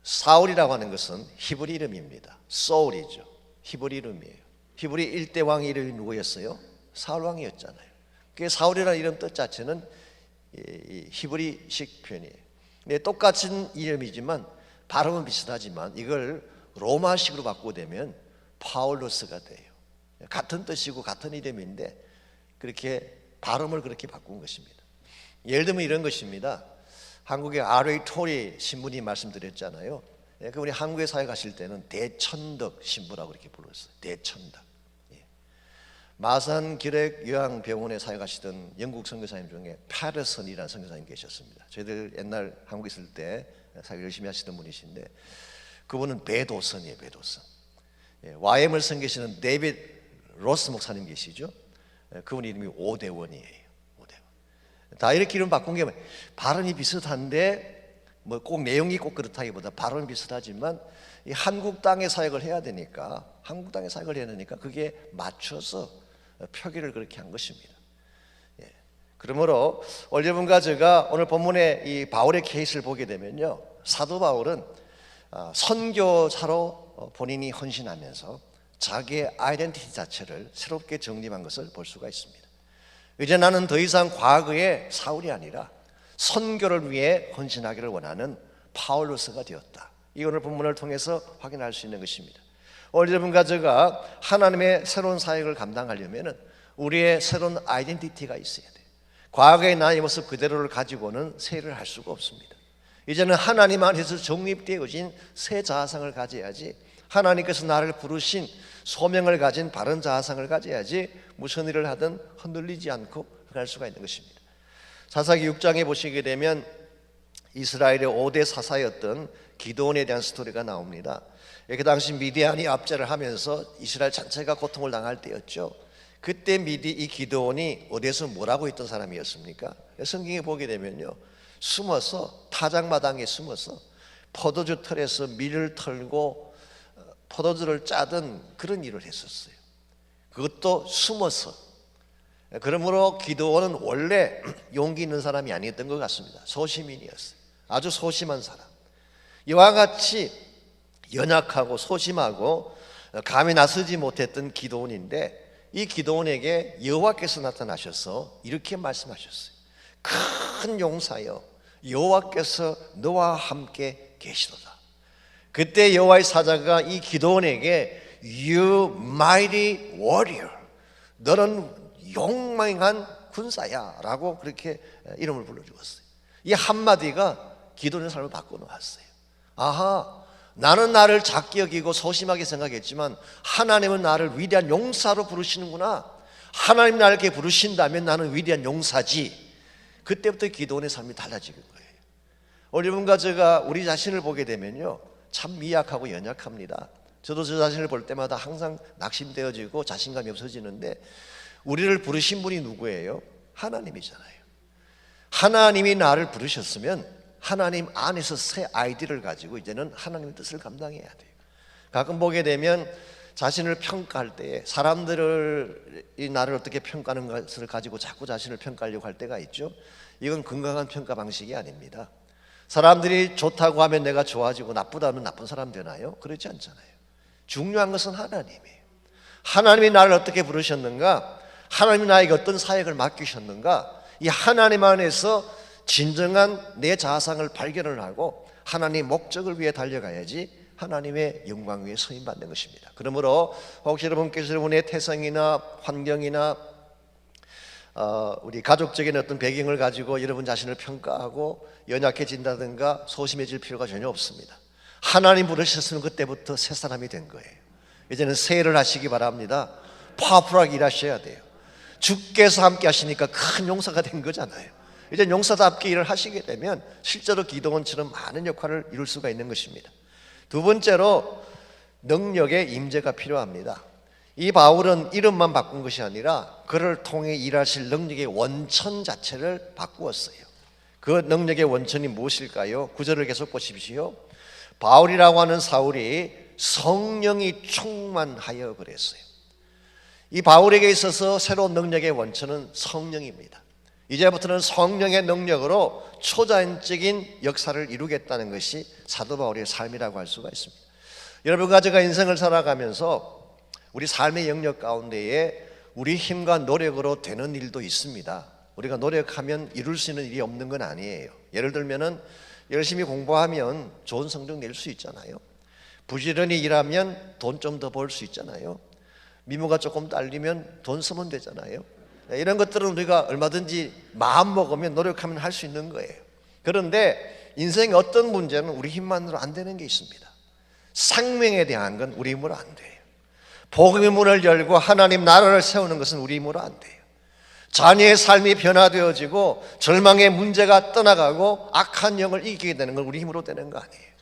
사울이라고 하는 것은 히브리 이름입니다. 소울이죠. 히브리 이름이에요. 히브리 일대 왕의 이름이 누구였어요? 사울 왕이었잖아요. 그 사울이라는 이름 뜻 자체는 히브리식 표현이에요. 네, 똑같은 이름이지만 발음은 비슷하지만 이걸 로마식으로 바꾸되면 파울로스가 돼요. 같은 뜻이고 같은 이름인데 그렇게 발음을 그렇게 바꾼 것입니다. 예를 들면 이런 것입니다. 한국의 R.A. 토리 신부님 말씀드렸잖아요. 그분이 한국에 사회 가실 때는 대천덕 신부라고 그렇게 불렀어요. 대천덕. 마산 기렉 요양병원에 사역하시던 영국 선교사님 중에 패러슨이라는 선교사님 계셨습니다. 저희들 옛날 한국에 있을 때 사역 열심히 하시던 분이신데 그분은 배도선이에요. 배도선. YM을 섬기시는 데이비드 로스 목사님 계시죠. 그분 이름이 오대원이에요. 오대원. 다 이렇게 이름 바꾼 게 발음이 비슷한데 뭐 꼭 내용이 꼭 그렇다기보다 발음이 비슷하지만 이 한국 땅에 사역을 해야 되니까, 한국 땅에 사역을 해야 되니까 그게 맞춰서 표기를 그렇게 한 것입니다. 그러므로 올여분과 제가 오늘 본문의 이 바울의 케이스를 보게 되면요, 사도 바울은 선교사로 본인이 헌신하면서 자기의 아이덴티티 자체를 새롭게 정립한 것을 볼 수가 있습니다. 이제 나는 더 이상 과거의 사울이 아니라 선교를 위해 헌신하기를 원하는 파울로스가 되었다. 이 오늘 본문을 통해서 확인할 수 있는 것입니다. 오늘 여러분과 제가 하나님의 새로운 사역을 감당하려면 우리의 새로운 아이덴티티가 있어야 돼요. 과거의 나의 모습 그대로를 가지고는 새를 할 수가 없습니다. 이제는 하나님 안에서 정립되어진 새 자아상을 가져야지, 하나님께서 나를 부르신 소명을 가진 바른 자아상을 가져야지 무슨 일을 하든 흔들리지 않고 할 수가 있는 것입니다. 사사기 6장에 보시게 되면 이스라엘의 5대 사사였던 기드온에 대한 스토리가 나옵니다. 그 당시 미디안이 압제를 하면서 이스라엘 전체가 고통을 당할 때였죠. 그때 이 기드온이 어디에서 뭐라고 했던 사람이었습니까? 성경에 보게 되면요, 숨어서 타작마당에 숨어서 포도주 털에서 밀을 털고 포도주를 짜던 그런 일을 했었어요. 그것도 숨어서. 그러므로 기드온은 원래 용기 있는 사람이 아니었던 것 같습니다. 소시민이었어요. 아주 소심한 사람. 이와 같이 연약하고 소심하고 감히 나서지 못했던 기드온인데, 이 기드온에게 여호와께서 나타나셔서 이렇게 말씀하셨어요. 큰 용사여, 여호와께서 너와 함께 계시도다. 그때 여호와의 사자가 이 기드온에게 You mighty warrior, 너는 용맹한 군사야 라고 그렇게 이름을 불러주었어요. 이 한마디가 기드온의 삶을 바꿔놓았어요. 아하, 나는 나를 작게 여기고 소심하게 생각했지만 하나님은 나를 위대한 용사로 부르시는구나. 하나님 나를 이렇게 부르신다면 나는 위대한 용사지. 그때부터 기드온의 삶이 달라지는 거예요. 오늘 여러분과 제가 우리 자신을 보게 되면요, 참 미약하고 연약합니다. 저도 저 자신을 볼 때마다 항상 낙심되어지고 자신감이 없어지는데, 우리를 부르신 분이 누구예요? 하나님이잖아요. 하나님이 나를 부르셨으면 하나님 안에서 새 아이디어를 가지고 이제는 하나님의 뜻을 감당해야 돼요. 가끔 보게 되면 자신을 평가할 때에 사람들이 나를 어떻게 평가하는 것을 가지고 자꾸 자신을 평가하려고 할 때가 있죠. 이건 건강한 평가 방식이 아닙니다. 사람들이 좋다고 하면 내가 좋아지고 나쁘다면 나쁜 사람 되나요? 그렇지 않잖아요. 중요한 것은 하나님이에요. 하나님이 나를 어떻게 부르셨는가? 하나님이 나에게 어떤 사역을 맡기셨는가? 이 하나님 안에서 진정한 내 자아상을 발견을 하고 하나님의 목적을 위해 달려가야지 하나님의 영광 위에 서임받는 것입니다. 그러므로 혹시 여러분께서 여러분의 태생이나 환경이나 우리 가족적인 어떤 배경을 가지고 여러분 자신을 평가하고 연약해진다든가 소심해질 필요가 전혀 없습니다. 하나님 부르셨으면 그때부터 새 사람이 된 거예요. 이제는 새해를 하시기 바랍니다. 파워풀하게 일하셔야 돼요. 주께서 함께 하시니까 큰 용사가 된 거잖아요. 이제 용사답게 일을 하시게 되면 실제로 기드온처럼 많은 역할을 이룰 수가 있는 것입니다. 두 번째로 능력의 임재가 필요합니다. 이 바울은 이름만 바꾼 것이 아니라 그를 통해 일하실 능력의 원천 자체를 바꾸었어요. 그 능력의 원천이 무엇일까요? 9절을 계속 보십시오. 바울이라고 하는 사울이 성령이 충만하여 그랬어요. 이 바울에게 있어서 새로운 능력의 원천은 성령입니다. 이제부터는 성령의 능력으로 초자연적인 역사를 이루겠다는 것이 사도 바울의 삶이라고 할 수가 있습니다. 여러분과 제가 인생을 살아가면서 우리 삶의 영역 가운데에 우리 힘과 노력으로 되는 일도 있습니다. 우리가 노력하면 이룰 수 있는 일이 없는 건 아니에요. 예를 들면은 열심히 공부하면 좋은 성적 낼 수 있잖아요. 부지런히 일하면 돈 좀 더 벌 수 있잖아요. 미모가 조금 딸리면 돈 쓰면 되잖아요. 이런 것들은 우리가 얼마든지 마음 먹으면 노력하면 할 수 있는 거예요. 그런데 인생의 어떤 문제는 우리 힘만으로 안 되는 게 있습니다. 생명에 대한 건 우리 힘으로 안 돼요. 복음의 문을 열고 하나님 나라를 세우는 것은 우리 힘으로 안 돼요. 자녀의 삶이 변화되어지고 절망의 문제가 떠나가고 악한 영을 이기게 되는 건 우리 힘으로 되는 거 아니에요.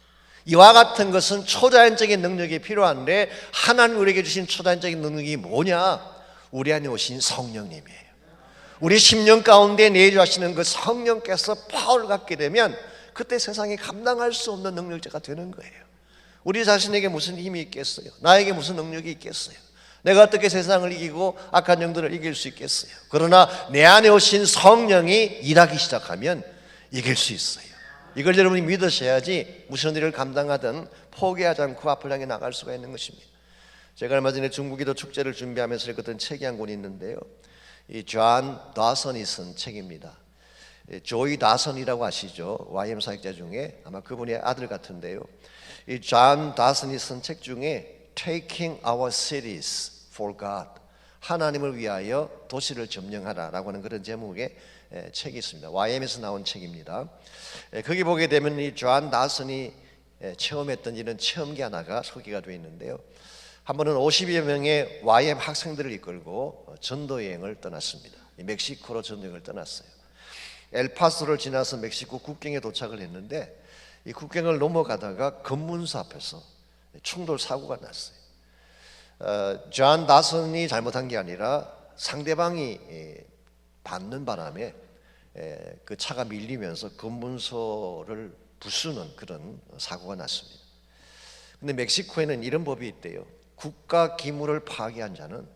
이와 같은 것은 초자연적인 능력이 필요한데 하나님 우리에게 주신 초자연적인 능력이 뭐냐? 우리 안에 오신 성령님이에요. 우리 심령 가운데 내주하시는 그 성령께서 파워를 갖게 되면 그때 세상에 감당할 수 없는 능력자가 되는 거예요. 우리 자신에게 무슨 힘이 있겠어요? 나에게 무슨 능력이 있겠어요? 내가 어떻게 세상을 이기고 악한 영들을 이길 수 있겠어요? 그러나 내 안에 오신 성령이 일하기 시작하면 이길 수 있어요. 이걸 여러분이 믿으셔야지 무슨 일을 감당하든 포기하지 않고 앞을 향해 나갈 수가 있는 것입니다. 제가 얼마 전에 중국기도 축제를 준비하면서 읽었던 책이 한 권이 있는데요, 이 존 다선이 쓴 책입니다. 조이 다선이라고 아시죠? YM 사역자 중에 아마 그분의 아들 같은데요, 이 존 다선이 쓴 책 중에 Taking Our Cities for God, 하나님을 위하여 도시를 점령하라라고 하는 그런 제목의 책이 있습니다. YM에서 나온 책입니다. 거기 보게 되면 이 존 다선이 체험했던 이런 체험기 하나가 소개가 되어 있는데요, 한 번은 50여 명의 YM 학생들을 이끌고 전도 여행을 떠났습니다. 멕시코로 전도 여행을 떠났어요. 엘파소를 지나서 멕시코 국경에 도착을 했는데 이 국경을 넘어가다가 검문소 앞에서 충돌 사고가 났어요. 존 다선이 잘못한 게 아니라 상대방이 받는 바람에 그 차가 밀리면서 검문소를 부수는 그런 사고가 났습니다. 근데 멕시코에는 이런 법이 있대요. 국가 기물을 파괴한 자는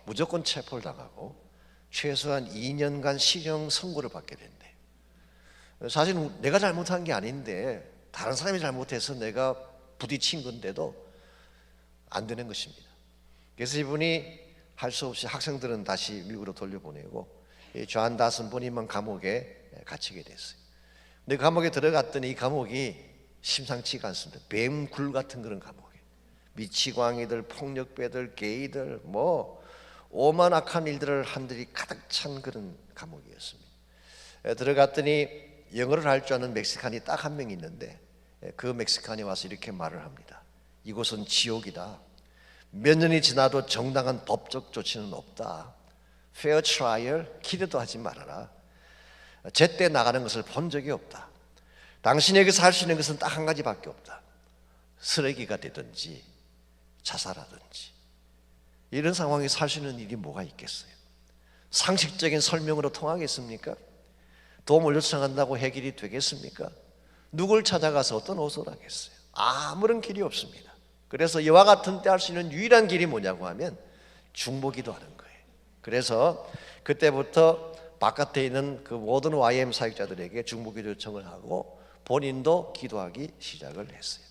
무조건 체포를 당하고 최소한 2년간 실형 선고를 받게 된대. 사실은 내가 잘못한 게 아닌데 다른 사람이 잘못해서 내가 부딪힌 건데도 안 되는 것입니다. 그래서 이분이 할 수 없이 학생들은 다시 미국으로 돌려보내고 존 다슨 본인만 감옥에 갇히게 됐어요. 근데 감옥에 들어갔더니 이 감옥이 심상치가 않습니다. 뱀굴 같은 그런 감옥이에요. 미치광이들, 폭력배들, 게이들, 뭐 오만 악한 일들을 한들이 가득 찬 그런 감옥이었습니다. 들어갔더니 영어를 할 줄 아는 멕시칸이 딱 한 명 있는데 그 멕시칸이 와서 이렇게 말을 합니다. 이곳은 지옥이다. 몇 년이 지나도 정당한 법적 조치는 없다. 페어 트라이얼 기대도 하지 말아라. 제때 나가는 것을 본 적이 없다. 당신이 여기서 할 수 있는 것은 딱 한 가지밖에 없다. 쓰레기가 되든지 자살하든지. 이런 상황에 살 수 있는 일이 뭐가 있겠어요? 상식적인 설명으로 통하겠습니까? 도움을 요청한다고 해결이 되겠습니까? 누굴 찾아가서 어떤 옷을 하겠어요? 아무런 길이 없습니다. 그래서 이와 같은 때 할 수 있는 유일한 길이 뭐냐고 하면 중보기도 하는 거예요. 그래서 그때부터 바깥에 있는 그 모든 YM 사역자들에게 중보기도 요청을 하고 본인도 기도하기 시작을 했어요.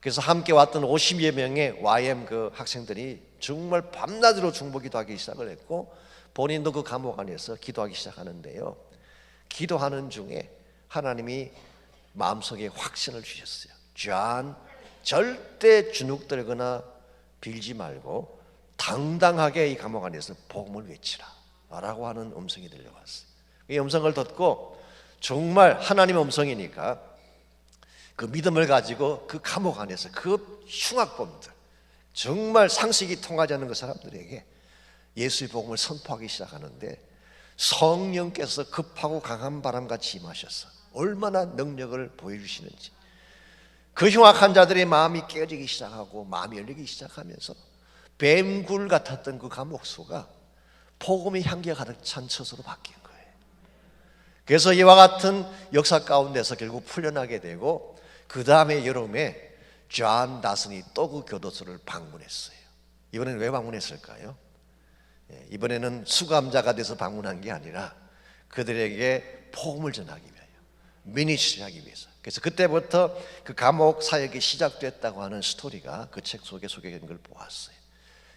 그래서 함께 왔던 50여 명의 YM 그 학생들이 정말 밤낮으로 중보기도하기 시작을 했고 본인도 그 감옥 안에서 기도하기 시작하는데요. 기도하는 중에 하나님이 마음속에 확신을 주셨어요. 존, 절대 주눅들거나 빌지 말고 당당하게 이 감옥 안에서 복음을 외치라 라고 하는 음성이 들려왔어요. 이 음성을 듣고 정말 하나님의 음성이니까 그 믿음을 가지고 그 감옥 안에서 그 흉악범들, 정말 상식이 통하지 않는 그 사람들에게 예수의 복음을 선포하기 시작하는데 성령께서 급하고 강한 바람같이 임하셔서 얼마나 능력을 보여주시는지 그 흉악한 자들의 마음이 깨어지기 시작하고 마음이 열리기 시작하면서 뱀굴 같았던 그 감옥소가 복음의 향기가 가득 찬 처소로 바뀐 거예요. 그래서 이와 같은 역사 가운데서 결국 풀려나게 되고 그 다음에 여름에 존 다슨이 또 그 교도소를 방문했어요. 이번에는 왜 방문했을까요? 이번에는 수감자가 돼서 방문한 게 아니라 그들에게 복음을 전하기 위하여, 미니스트리 하기 위해서. 그래서 그때부터 그 감옥 사역이 시작됐다고 하는 스토리가 그 책 속에 소개된 걸 보았어요.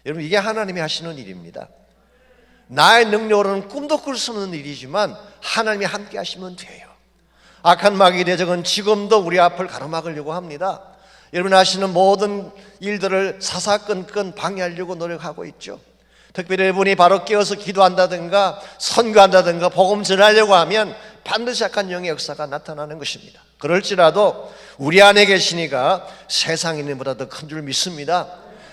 여러분, 이게 하나님이 하시는 일입니다. 나의 능력으로는 꿈도 꿀 수 없는 일이지만 하나님이 함께 하시면 돼요. 악한 마귀의 대적은 지금도 우리 앞을 가로막으려고 합니다. 여러분 하시는 모든 일들을 사사건건 방해하려고 노력하고 있죠. 특별히 여러분이 바로 깨어서 기도한다든가 선교한다든가 복음 전하려고 하면 반드시 악한 영의 역사가 나타나는 것입니다. 그럴지라도 우리 안에 계시니까 세상 있는 보다 더 큰 줄 믿습니다.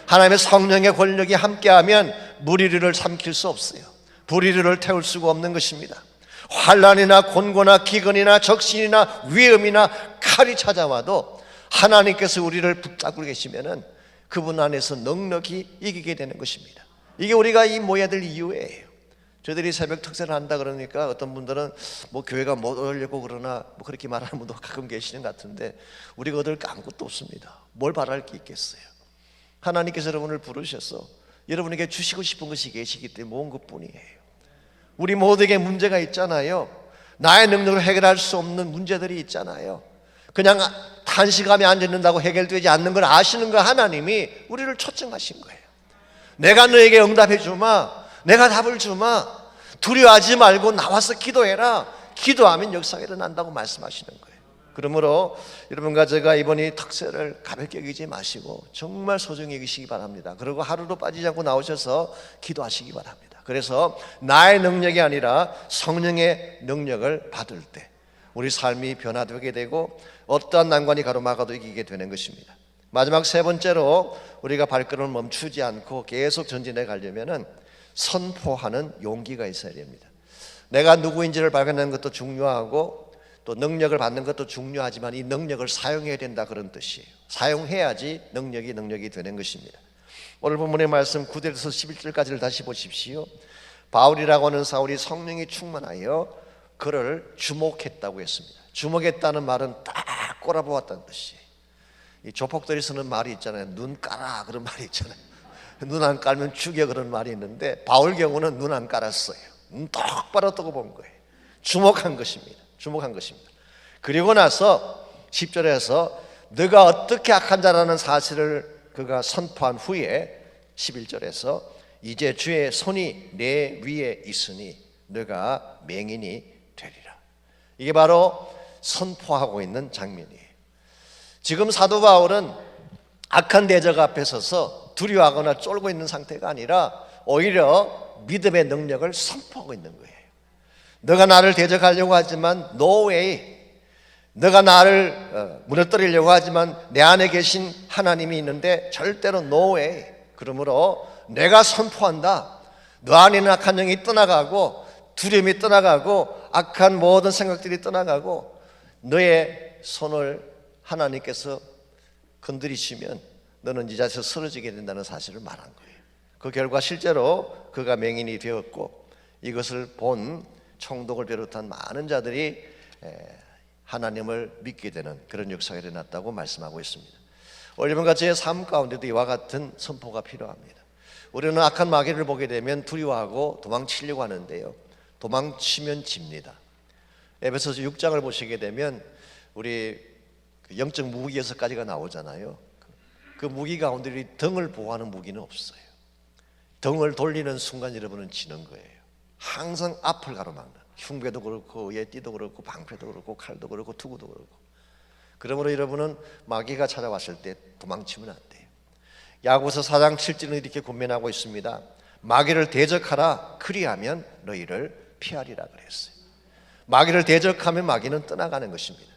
하나님의 성령의 권력이 함께하면 무리를 삼킬 수 없어요. 불의를 태울 수가 없는 것입니다. 환난이나 곤고나 기근이나 적신이나 위험이나 칼이 찾아와도 하나님께서 우리를 붙잡고 계시면은 그분 안에서 넉넉히 이기게 되는 것입니다. 이게 우리가 이 모여야 될 이유예요. 저희들이 새벽 특세를 한다 그러니까 어떤 분들은 뭐 교회가 못 오려고 그러나 뭐 그렇게 말하는 분도 가끔 계시는 것 같은데 우리가 얻을 게 아무것도 없습니다. 뭘 바랄 게 있겠어요? 하나님께서 여러분을 부르셔서 여러분에게 주시고 싶은 것이 계시기 때문에 모은 것뿐이에요. 우리 모두에게 문제가 있잖아요. 나의 능력으로 해결할 수 없는 문제들이 있잖아요. 그냥 단식하며 앉아있는다고 해결되지 않는 걸 아시는 거 하나님이 우리를 초청하신 거예요. 내가 너에게 응답해 주마, 내가 답을 주마, 두려워하지 말고 나와서 기도해라. 기도하면 역사가 일어난다고 말씀하시는 거예요. 그러므로 여러분과 제가 이번에 특세를 가볍게 여기지 마시고 정말 소중히 여기시기 바랍니다. 그리고 하루도 빠지지 않고 나오셔서 기도하시기 바랍니다. 그래서 나의 능력이 아니라 성령의 능력을 받을 때 우리 삶이 변화되게 되고 어떠한 난관이 가로막아도 이기게 되는 것입니다. 마지막 세 번째로 우리가 발걸음을 멈추지 않고 계속 전진해 가려면 선포하는 용기가 있어야 됩니다. 내가 누구인지를 발견하는 것도 중요하고 또 능력을 받는 것도 중요하지만 이 능력을 사용해야 된다 그런 뜻이에요. 사용해야지 능력이 되는 것입니다. 오늘 본문의 말씀 9절에서 11절까지를 다시 보십시오. 바울이라고 하는 사울이 성령이 충만하여 그를 주목했다고 했습니다. 주목했다는 말은 딱 꼬라보았다는 뜻이에요. 이 조폭들이 쓰는 말이 있잖아요. 눈 까라 그런 말이 있잖아요. 눈 안 깔면 죽여 그런 말이 있는데 바울 경우는 눈 안 깔았어요. 똑바로 뜨고 본 거예요. 주목한 것입니다. 주목한 것입니다. 그리고 나서 10절에서 너가 어떻게 악한 자라는 사실을 그가 선포한 후에 11절에서 이제 주의 손이 내 위에 있으니 너가 맹인이 되리라. 이게 바로 선포하고 있는 장면이에요. 지금 사도 바울은 악한 대적 앞에 서서 두려워하거나 쫄고 있는 상태가 아니라 오히려 믿음의 능력을 선포하고 있는 거예요. 너가 나를 대적하려고 하지만 no way. 너가 나를 무너뜨리려고 하지만 내 안에 계신 하나님이 있는데 절대로 no way. 그러므로 내가 선포한다. 너 안에 있는 악한 영이 떠나가고 두려움이 떠나가고 악한 모든 생각들이 떠나가고 너의 손을 하나님께서 건드리시면 너는 이 자리에서 쓰러지게 된다는 사실을 말한 거예요. 그 결과 실제로 그가 맹인이 되었고 이것을 본 총독을 비롯한 많은 자들이 하나님을 믿게 되는 그런 역사가 일어났다고 말씀하고 있습니다. 여러분과 제 삶 가운데도 이와 같은 선포가 필요합니다. 우리는 악한 마귀를 보게 되면 두려워하고 도망치려고 하는데요, 도망치면 집니다. 에베소서 6장을 보시게 되면 우리 영적 무기 6가지가 나오잖아요. 그 무기 가운데 우리 등을 보호하는 무기는 없어요. 등을 돌리는 순간 여러분은 지는 거예요. 항상 앞을 가로막는, 흉배도 그렇고 예띠도 그렇고 방패도 그렇고 칼도 그렇고 투구도 그렇고. 그러므로 여러분은 마귀가 찾아왔을 때 도망치면 안 돼요. 야고보서 4장 7절은 이렇게 권면하고 있습니다. 마귀를 대적하라, 그리하면 너희를 피하리라 그랬어요. 마귀를 대적하면 마귀는 떠나가는 것입니다.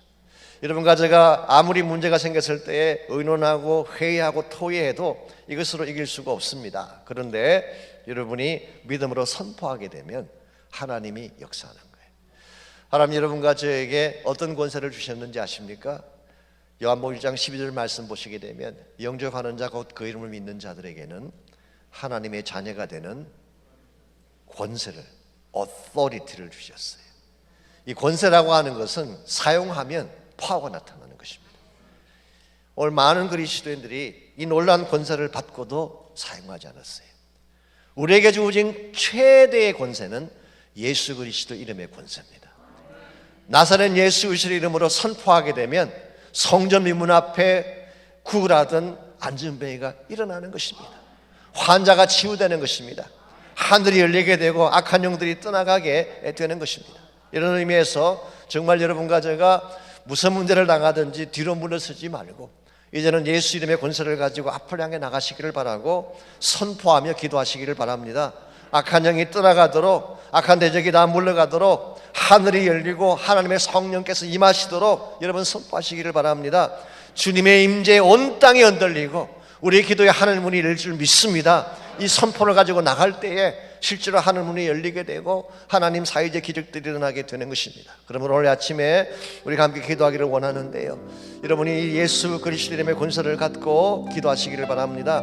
여러분과 제가 아무리 문제가 생겼을 때에 의논하고 회의하고 토의해도 이것으로 이길 수가 없습니다. 그런데 여러분이 믿음으로 선포하게 되면 하나님이 역사하는 거예요. 하나님 여러분과 저에게 어떤 권세를 주셨는지 아십니까? 요한복음 1장 12절 말씀 보시게 되면 영접하는 자 곧 그 이름을 믿는 자들에게는 하나님의 자녀가 되는 권세를, authority를 주셨어요. 이 권세라고 하는 것은 사용하면 파워가 나타나는 것입니다. 오늘 많은 그리스도인들이 이 놀라운 권세를 받고도 사용하지 않았어요. 우리에게 주어진 최대의 권세는 예수 그리스도 이름의 권세입니다. 나사렛 예수 그리스도 이름으로 선포하게 되면 성전 미문 앞에 구걸하던 안전뱅이가 일어나는 것입니다. 환자가 치유되는 것입니다. 하늘이 열리게 되고 악한 영들이 떠나가게 되는 것입니다. 이런 의미에서 정말 여러분과 제가 무슨 문제를 당하든지 뒤로 물러서지 말고 이제는 예수 이름의 권세를 가지고 앞을 향해 나가시기를 바라고 선포하며 기도하시기를 바랍니다. 악한 영이 떠나가도록, 악한 대적이 다 물러가도록, 하늘이 열리고 하나님의 성령께서 임하시도록 여러분 선포하시기를 바랍니다. 주님의 임재에 온 땅이 흔들리고 우리의 기도에 하늘 문이 열릴 줄 믿습니다. 이 선포를 가지고 나갈 때에 실제로 하늘 문이 열리게 되고 하나님 사이의 기적들이 일어나게 되는 것입니다. 그러므로 오늘 아침에 우리가 함께 기도하기를 원하는데요, 여러분이 예수 그리스도 이름의 권세를 갖고 기도하시기를 바랍니다.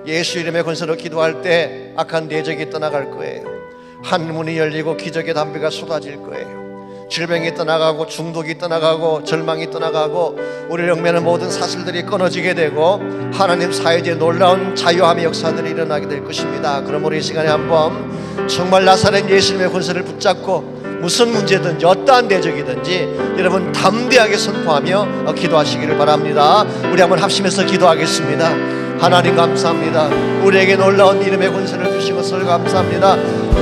예수 이름의 권세로 기도할 때 악한 대적이 떠나갈 거예요. 하늘 문이 열리고 기적의 담비가 쏟아질 거예요. 질병이 떠나가고 중독이 떠나가고 절망이 떠나가고 우리를 얽매는 모든 사슬들이 끊어지게 되고 하나님 사이의 놀라운 자유함의 역사들이 일어나게 될 것입니다. 그러므로 이 시간에 한번 정말 나사렛 예수님의 권세를 붙잡고 무슨 문제든지 어떠한 대적이든지 여러분 담대하게 선포하며 기도하시기를 바랍니다. 우리 한번 합심해서 기도하겠습니다. 하나님 감사합니다. 우리에게 놀라운 이름의 권세를 주신 것을 감사합니다.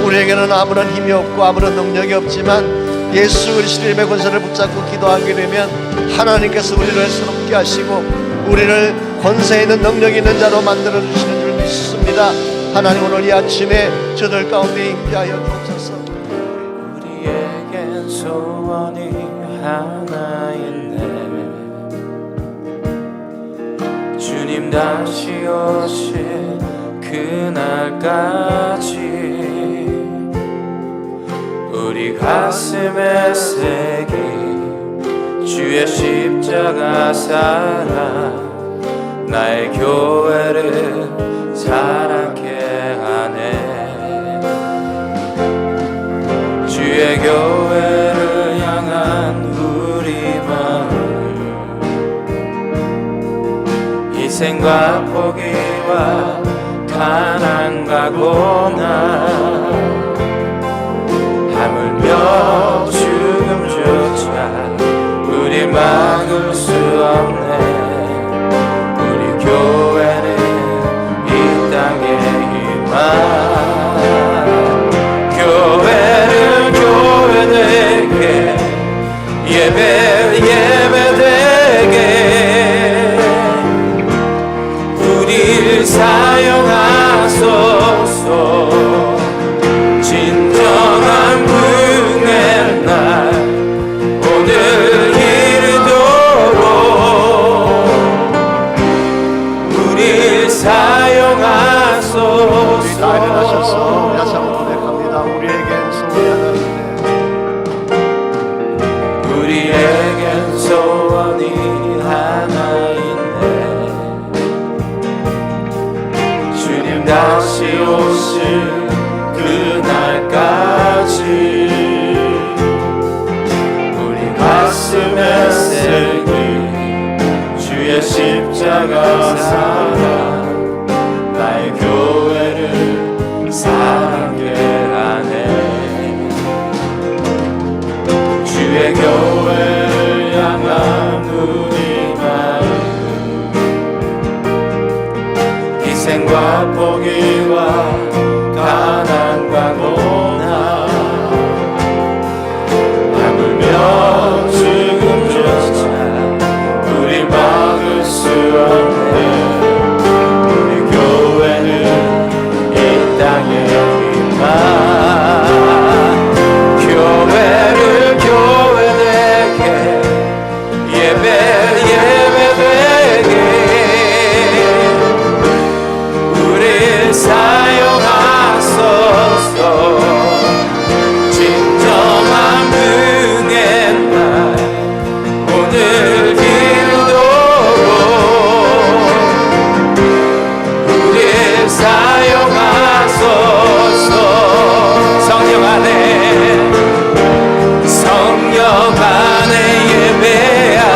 우리에게는 아무런 힘이 없고 아무런 능력이 없지만 예수 그리스도 이름의 권세를 붙잡고 기도하게 되면 하나님께서 우리를 새롭게 하시고 우리를 권세 있는 능력 있는 자로 만들어 주시는 줄 믿습니다. 하나님 오늘 이 아침에 저들 가운데 임재하여 주옵소서. 우리에겐 소원이 하나 있네. 주님 다시 오실 그날까지 우리 가슴에 새긴 주의 십자가 사랑 나의 교회를 자랑케 하네. 주의 교회를 향한 우리 마음 희생과 포기와 가난과 고난 아물며 죽음조차 우리 막을 수 없네. 우리 교회는 이 땅에 임한 교회는 교회되게 예배되게 우리를 사용하소서. 진정한 부흥의 날 오늘 이르도록 우리를 사용하소서. 우리 다 일어나셔서 다시 한번 고백합니다. 우리에겐 소원이 하나 있네. 우리에겐 소원이 하나 있네. 주님 다시 오실 그날까지 우리 가슴에 새긴 주의 십자가 사랑 나의 교회를 사랑케 하네. 주의 교회를 향한 우리 마음 희생과 포기와 가난과 고난 아물며 죽음조차 우리 막을 수 없네. 우리 교회는 이 땅에 임한 교회를 교회되게 예배되게 우리 사용하소서. 진정한 부흥의 날 오늘 이르도록 우리 사용하소서. 성령 안에 예배하리라.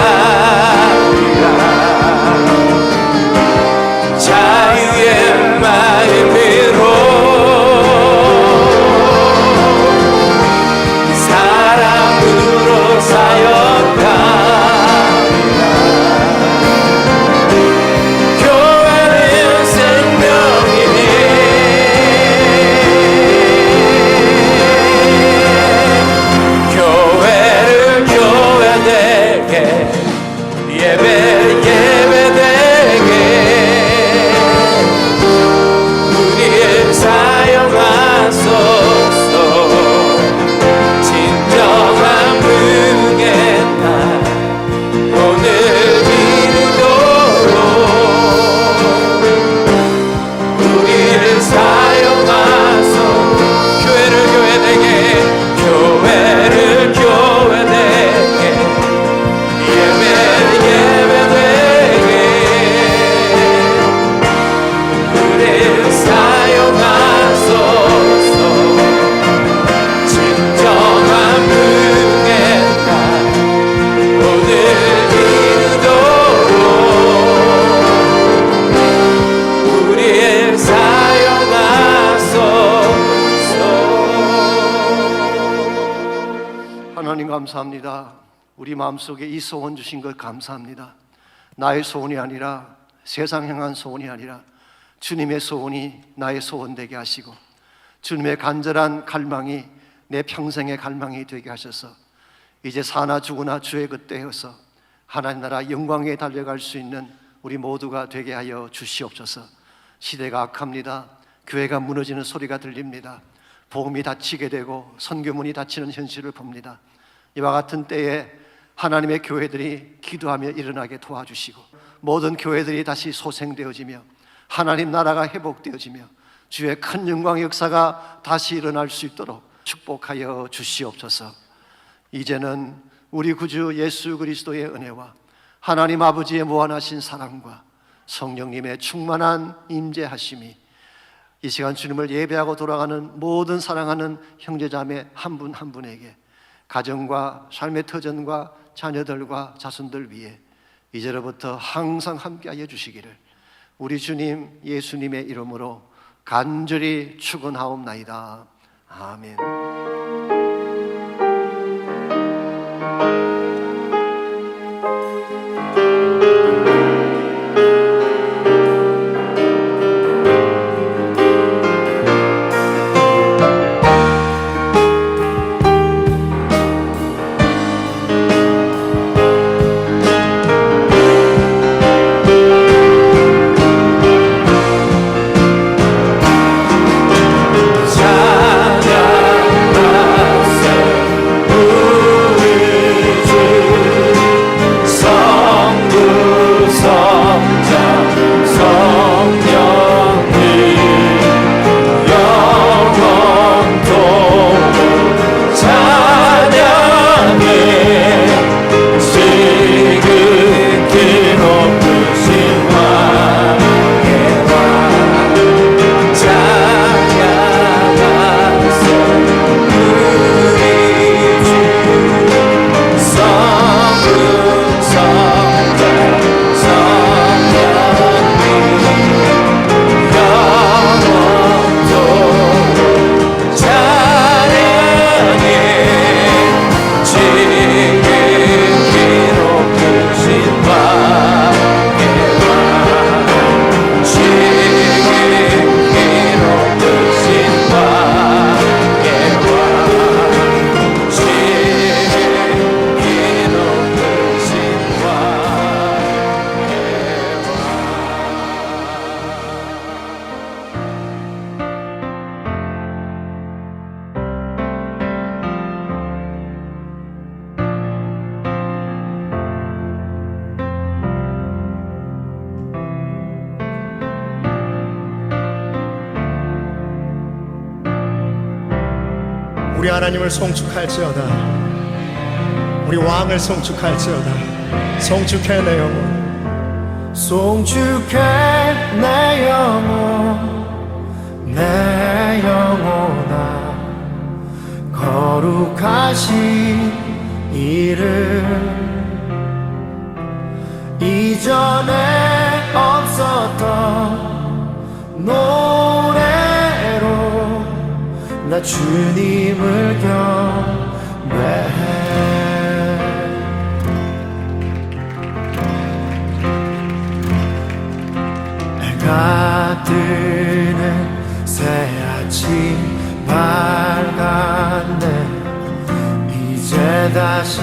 자유의 마음으로 사랑으로 사역하리라. 교회는 생명이니 교회를 교회되게 예배되게 우리를 사용하소서. 진정한 부흥의 날 오늘 이르도록 우리를 사용하소서. 교회를 교회되게 교회를 교회되게 예배되게 우리를 사용하소서. 진정한 부흥의 날 오늘 이르도록 우리를 사용하소서. 하나님 감사합니다. 우리 마음속에 이 소원 주신 것 감사합니다. 나의 소원이 아니라 세상 향한 소원이 아니라 주님의 소원이 나의 소원 되게 하시고 주님의 간절한 갈망이 내 평생의 갈망이 되게 하셔서 이제 사나 죽으나 주의 그때여서 하나님 나라 영광에 달려갈 수 있는 우리 모두가 되게 하여 주시옵소서. 시대가 악합니다. 교회가 무너지는 소리가 들립니다. 복음이 닫히게 되고 선교문이 닫히는 현실을 봅니다. 이와 같은 때에 하나님의 교회들이 기도하며 일어나게 도와주시고 모든 교회들이 다시 소생되어지며 하나님 나라가 회복되어지며 주의 큰 영광의 역사가 다시 일어날 수 있도록 축복하여 주시옵소서. 이제는 우리 구주 예수 그리스도의 은혜와 하나님 아버지의 무한하신 사랑과 성령님의 충만한 임재하심이 이 시간 주님을 예배하고 돌아가는 모든 사랑하는 형제자매 한 분 한 분에게 가정과 삶의 터전과 자녀들과 자손들 위해 이제로부터 항상 함께하여 주시기를 우리 주님 예수님의 이름으로 간절히 축원하옵나이다. 아멘. 우리 하나님을 송축할지어다. 우리 왕을 송축할지어다. 송축해 내 영혼, 송축해 내 영혼, 내 영혼아. 거룩하신 이름, 이전에 없었던 노래로 나 주님을 경배해. 해가 뜨는 새 아침 밝았네. 이제 다시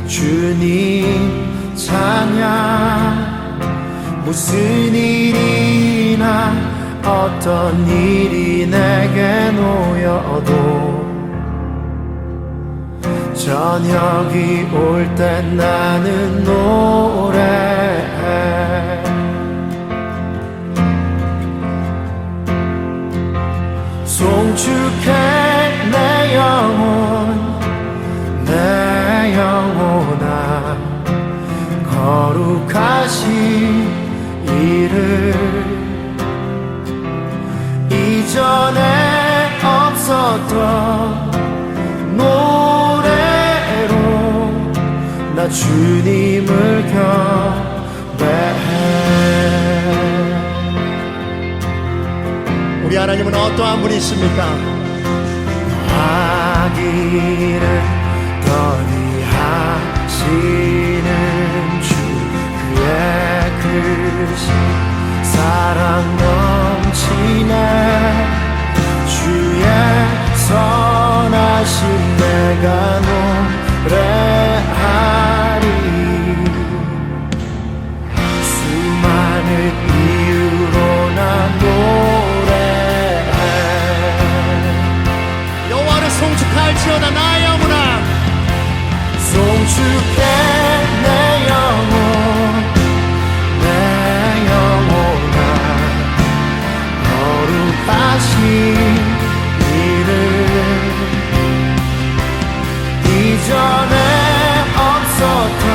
주님 찬양. 무슨 일이나 어떤 일이 내게 놓여도 저녁이 올 때 나는 노래해. 송축해 내 영혼, 내 영혼아. 거룩하신 이름, 이전에 없었던 노래로 나 주님을 경배해. 우리 하나님은 어떠한 분이십니까? 하기를 더디하시는 주, 그의 크신 사랑 넘치네. 주의 선하심 내가 노래하리. 수많은 이유로 나 노래해. 여호와를 송축할지어다 나의 영혼아. 송축해 내 영혼, 내 영혼아. 거룩하신 이름, 이전에 없었던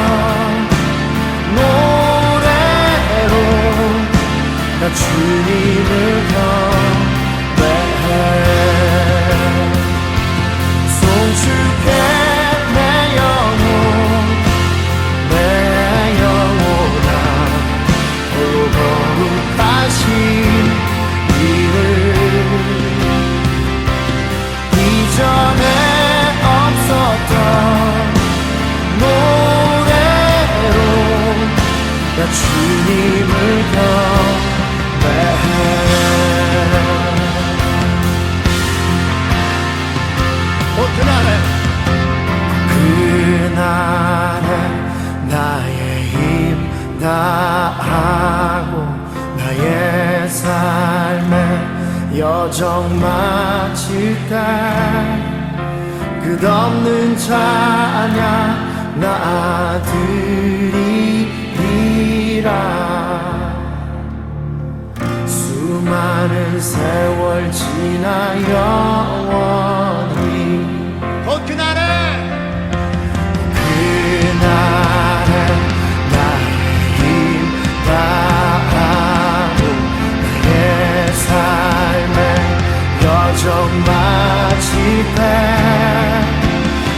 노래로 나 주님을 경배해. 송축해 내 영혼, 내 영혼아. 거룩하신 이름, 이전에 없었던 삶의 여정 마칠 때 끝없는 찬양 나 드리리라. 수많은 세월 지나 영원히 그날에 나의 힘 다하고 나의 삶의 여정 마칠 때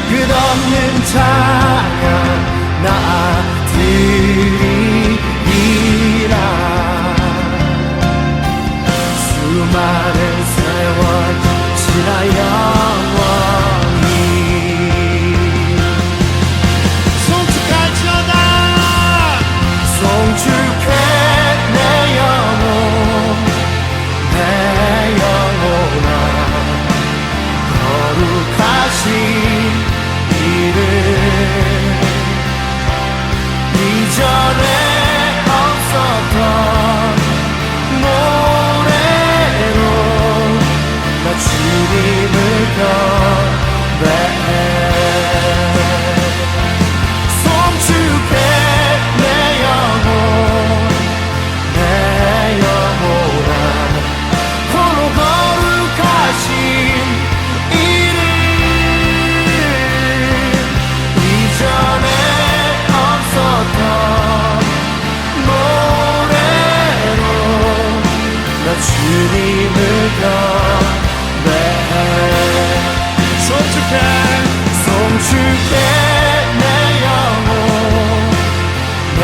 끝없는 찬양 나 드리리라. 수많은 세월 지나 영원히 송축할지어다. 송축해 내 영혼 내 영혼아 거룩하신 이름 이전에 없었던 노래로 나 주님을 경배해. 송축해 내 영혼 내 영혼아 홀로 거룩하신 이름 이전에 없었던 노래로 나 주님을 경배해. 송축해 내 영혼 내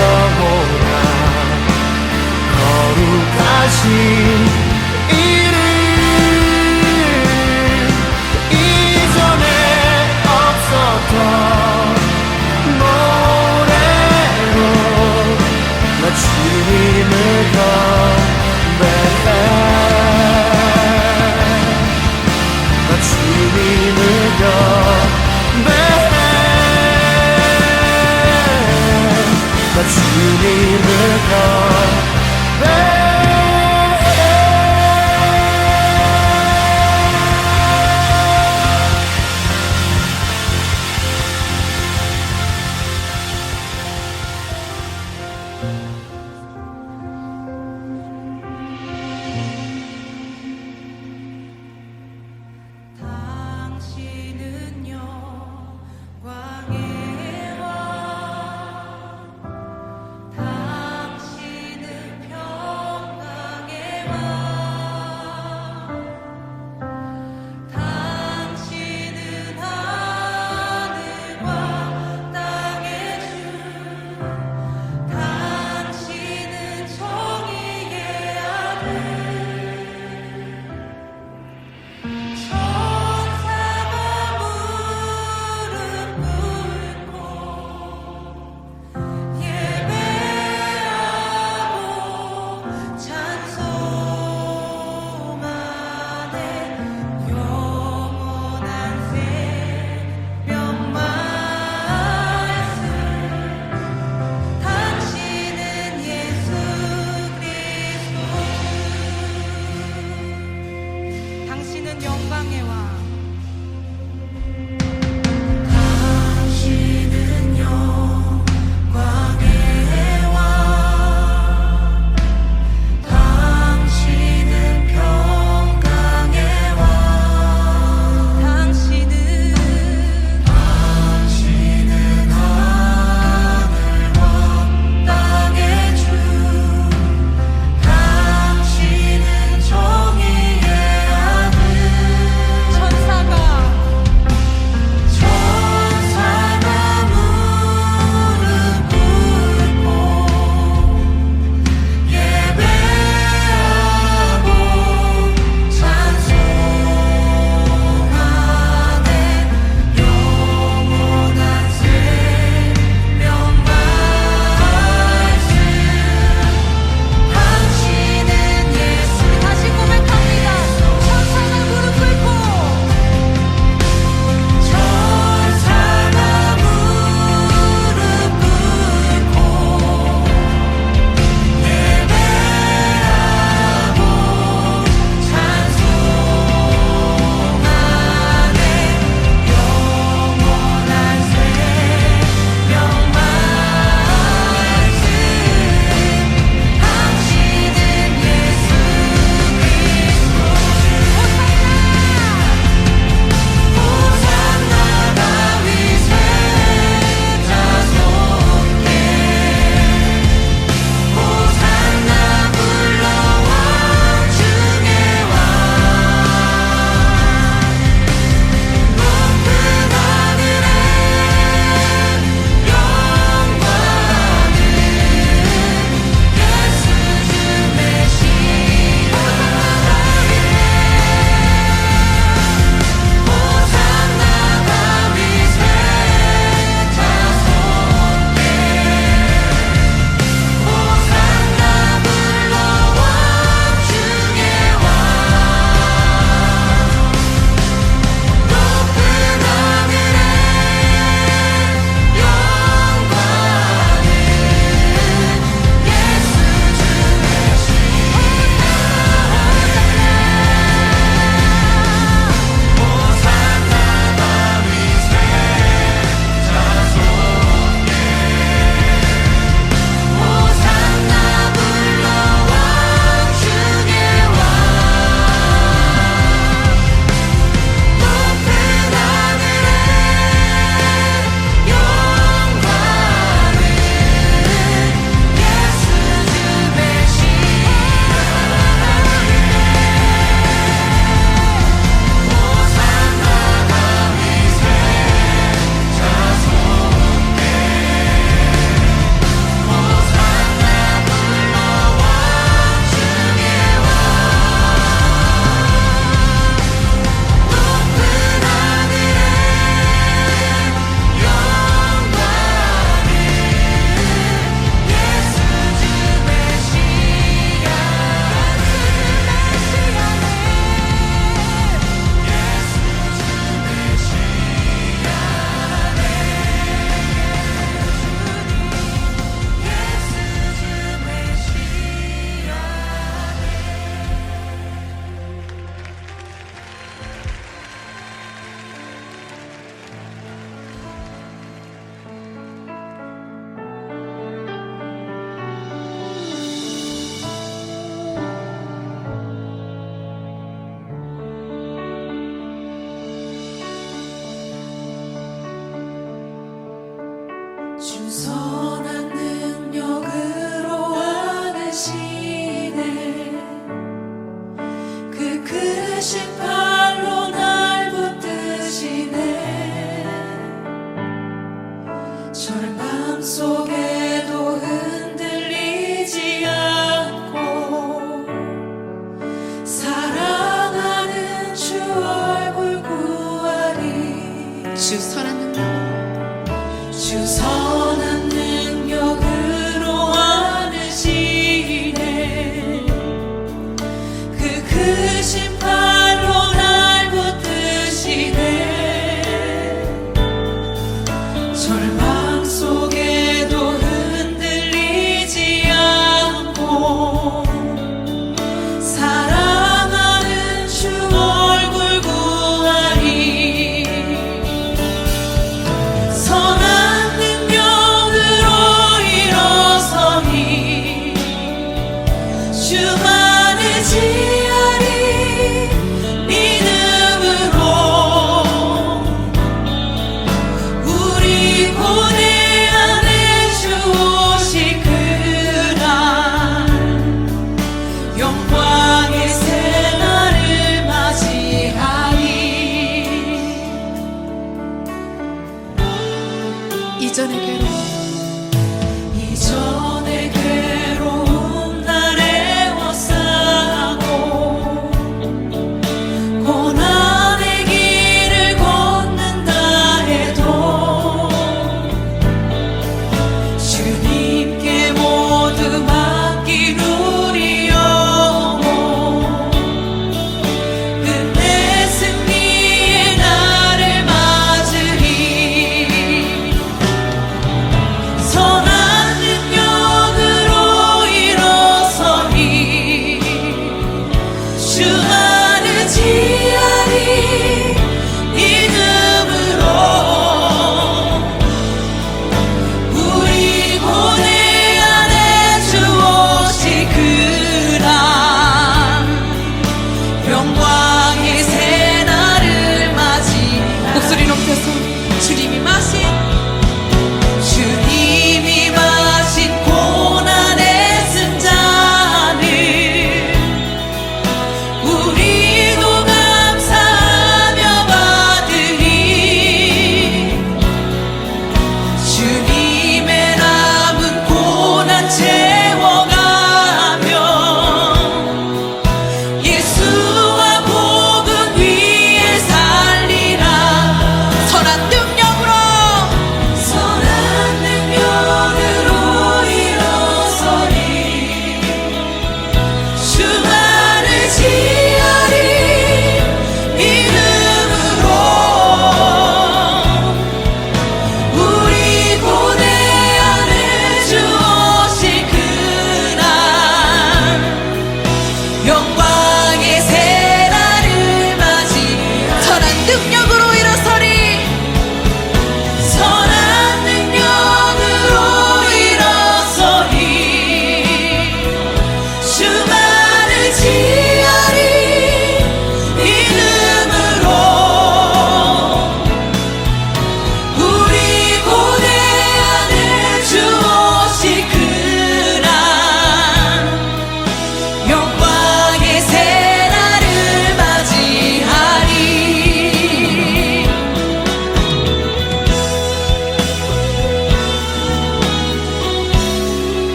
영혼아 거룩하신 이름 이전에 없었던 노래로 나 주님을 경배해. 나 주님을 경배해. 나 주님을 경배해. 의지하리 믿음으로 우리 고뇌 안에 주 오실 그날 영광의 새날을 맞이하리. 이전의 괴로움 날 애워싸고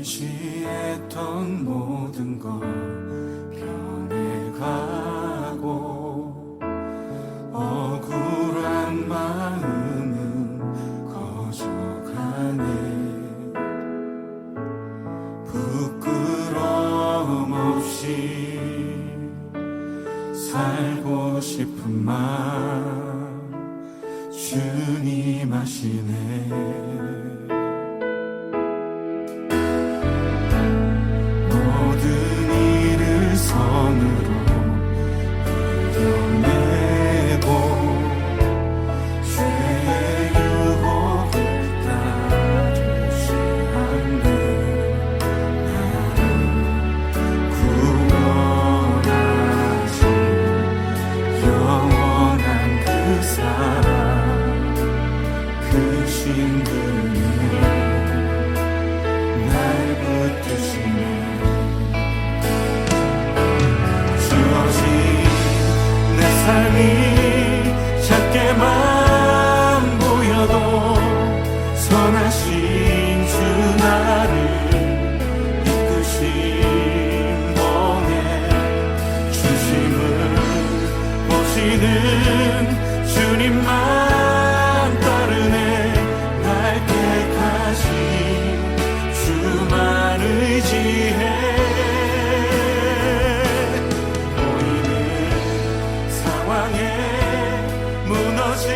의지했던 모든 것 변해가고 억울한 마음은 거져가네. 부끄러움 없이 살고 싶은 마음 주님 아시네. 모든 일을 선으로 이겨내고 죄의 유혹을 따르지 않네. 나를 구원하신 영원한 그 사랑 그 신분이 날 붙드시네. 주어진 내 삶이 작게만 보여도 선하신 주 나를 이끄신 몸에 주심을 보시는 주님만 따르네. 날 택하신 주만 의지해. 보이는 상황에 무너진